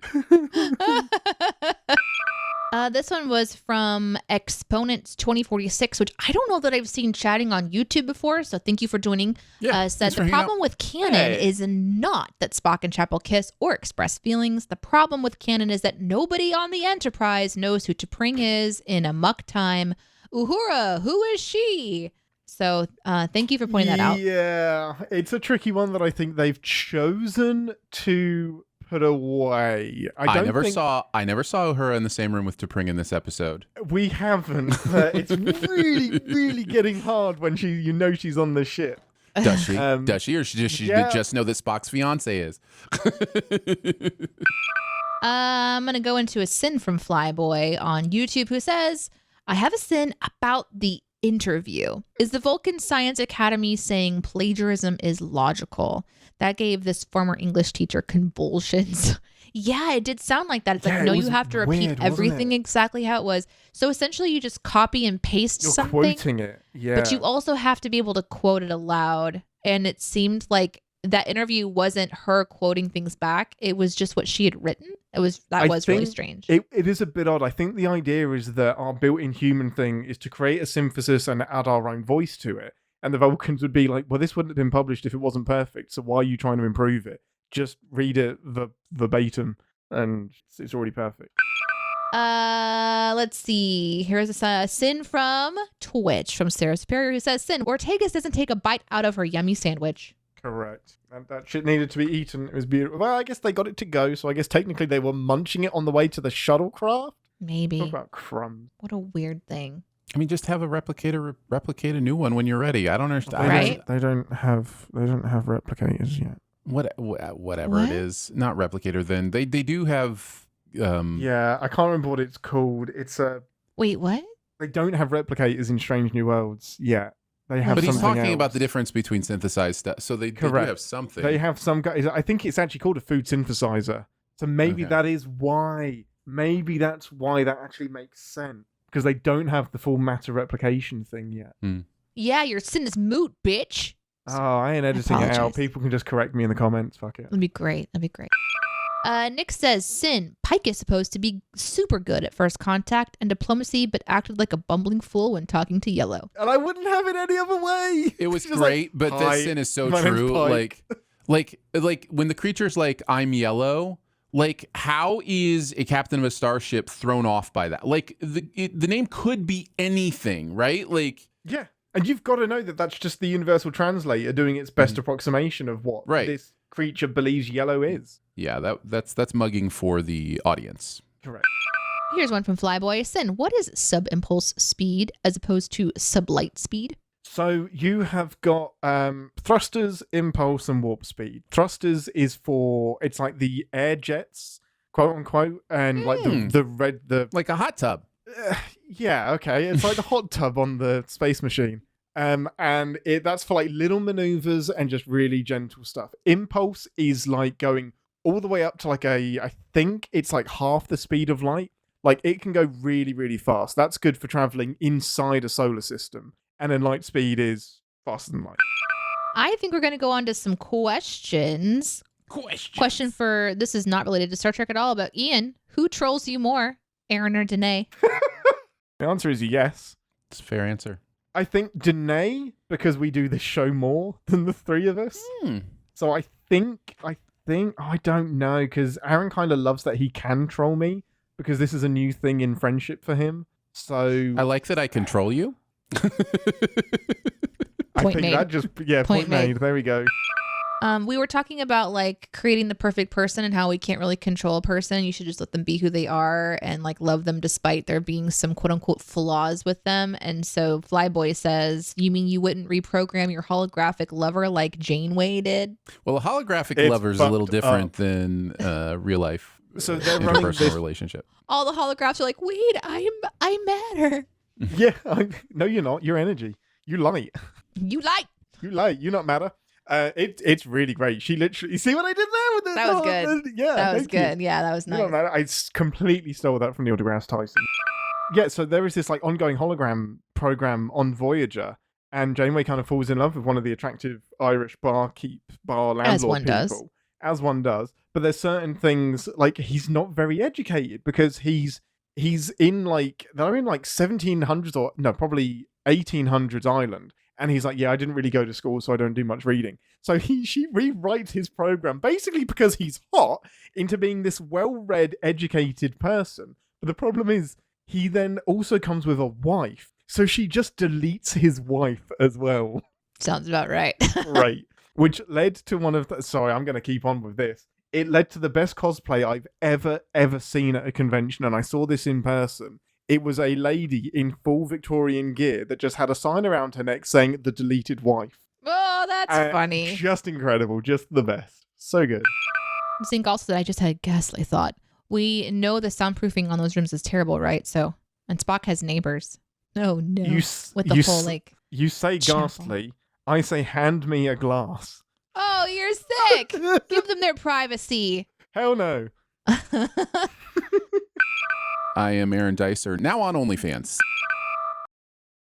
S1: This one was from Exponents 2046, which I don't know that I've seen chatting on YouTube before, so thank you for joining. Said the problem with canon is not that Spock and Chapel kiss or express feelings. The problem with canon is that nobody on the Enterprise knows who T'Pring is in Amok Time. Uhura, who is she? So thank you for pointing that out.
S3: Yeah, it's a tricky one that I think they've chosen to put away. I never saw
S2: Uhura in the same room with T'Pring in this episode.
S3: We haven't. It's really, really getting hard when she's on the ship.
S2: Does she? Or should she just know that Spock's fiance is?
S1: I'm going to go into a sin from Flyboy on YouTube who says, I have a sin about the interview. Is the Vulcan Science Academy saying plagiarism is logical? That gave this former English teacher convulsions. Yeah, it did sound like that. It's like, no, you have to repeat everything exactly how it was. So essentially you just copy and paste something.
S3: You're quoting it. Yeah.
S1: But you also have to be able to quote it aloud. And it seemed like that interview wasn't her quoting things back. It was just what she had written. Was really strange.
S3: It is a bit odd. I think the idea is that our built-in human thing is to create a synthesis and add our own voice to it. And the Vulcans would be like, well, this wouldn't have been published if it wasn't perfect. So why are you trying to improve it? Just read it verbatim and it's already perfect.
S1: Let's see. Here's a sin from Twitch from Sarah Superior who says, Sin, Ortegas doesn't take a bite out of her yummy sandwich.
S3: Correct. And that shit needed to be eaten. It was beautiful. Well, I guess they got it to go, so I guess technically they were munching it on the way to the shuttlecraft.
S1: Maybe.
S3: What about crumbs?
S1: What a weird thing.
S2: I mean, just have a replicator replicate a new one when you're ready. I don't understand.
S1: Right?
S3: They don't have replicators yet.
S2: Whatever it is, not replicator. Then they do have.
S3: Yeah, I can't remember what it's called. It's a.
S1: Wait, what?
S3: They don't have replicators in Strange New Worlds yet. They have.
S2: But he's talking
S3: else.
S2: about the difference between synthesized stuff. So they do have something.
S3: They have some guys. I think it's actually called a food synthesizer. So maybe that is why. Maybe that's why that actually makes sense. Because they don't have the full matter replication thing yet.
S1: Yeah, your sin is moot, bitch.
S3: Oh, I ain't editing it out. People can just correct me in the comments. Fuck it.
S1: That'd be great. Nick says, Sin, Pike is supposed to be super good at first contact and diplomacy, but acted like a bumbling fool when talking to Yellow.
S3: And I wouldn't have it any other way.
S2: It was great, but this Sin is so true. Like when the creature's like, I'm Yellow, like how is a captain of a starship thrown off by that? Like the name could be anything, right? Like,
S3: yeah. And you've got to know that that's just the universal translator doing its best approximation of what this creature believes Yellow is.
S2: Yeah, that's mugging for the audience.
S3: Correct.
S1: Here's one from Flyboy. Sin, what is sub-impulse speed as opposed to sublight speed?
S3: So you have got thrusters, impulse, and warp speed. Thrusters is for, it's like the air jets, quote unquote, and like the
S2: like a hot tub.
S3: Yeah, okay. It's like the hot tub on the space machine. And that's for like little maneuvers and just really gentle stuff. Impulse is like going all the way up to like I think it's like half the speed of light. Like it can go really, really fast. That's good for traveling inside a solar system. And then light speed is faster than light.
S1: I think we're going to go on to some questions. Question for, this is not related to Star Trek at all, but Ian, who trolls you more, Aaron or Deneé?
S3: The answer is yes.
S2: It's a fair answer.
S3: I think Deneé, because we do this show more than the three of us. So I don't know, because Aaron kind of loves that he can troll me, because this is a new thing in friendship for him. So
S2: I like that I control you.
S1: Point made.
S3: Point made. There we go.
S1: We were talking about like creating the perfect person and how we can't really control a person. You should just let them be who they are and like love them despite there being some quote unquote flaws with them. And so Flyboy says, you mean you wouldn't reprogram your holographic lover like Janeway did?
S2: Well, a holographic lover is a little different than real life.
S3: So they're running
S2: interpersonal relationship.
S1: All the holographs are like, wait, I matter.
S3: Yeah, no, you're not. You're energy. You light.
S1: You light.
S3: You light. You not matter. It's really great. She literally. You see what I did there with it?
S1: That was good.
S3: Yeah,
S1: that was good. Yeah, that was nice.
S3: You know, I completely stole that from Neil deGrasse Tyson. Yeah, so there is this like ongoing hologram program on Voyager, and Janeway kind of falls in love with one of the attractive Irish bar landlord people. As one does. But there's certain things like he's not very educated because he's in like they're in like 1700s or no, probably 1800s Ireland. And he's like, yeah, I didn't really go to school, so I don't do much reading. So she rewrites his program, basically because he's hot, into being this well-read, educated person. But the problem is, he then also comes with a wife. So she just deletes his wife as well.
S1: Sounds about right.
S3: Right. Which led to one of the... Sorry, I'm going to keep on with this. It led to the best cosplay I've ever seen at a convention, and I saw this in person. It was a lady in full Victorian gear that just had a sign around her neck saying the deleted wife.
S1: Oh, that's funny.
S3: Just incredible. Just the best. So good.
S1: Zink also that I just had a ghastly thought. We know the soundproofing on those rooms is terrible, right? So, and Spock has neighbors. Oh no. With the whole like.
S3: You say
S1: chapel.
S3: ghastly. I say hand me a glass.
S1: Oh, you're sick. Give them their privacy.
S3: Hell no.
S2: I am Aaron Dicer, now on OnlyFans.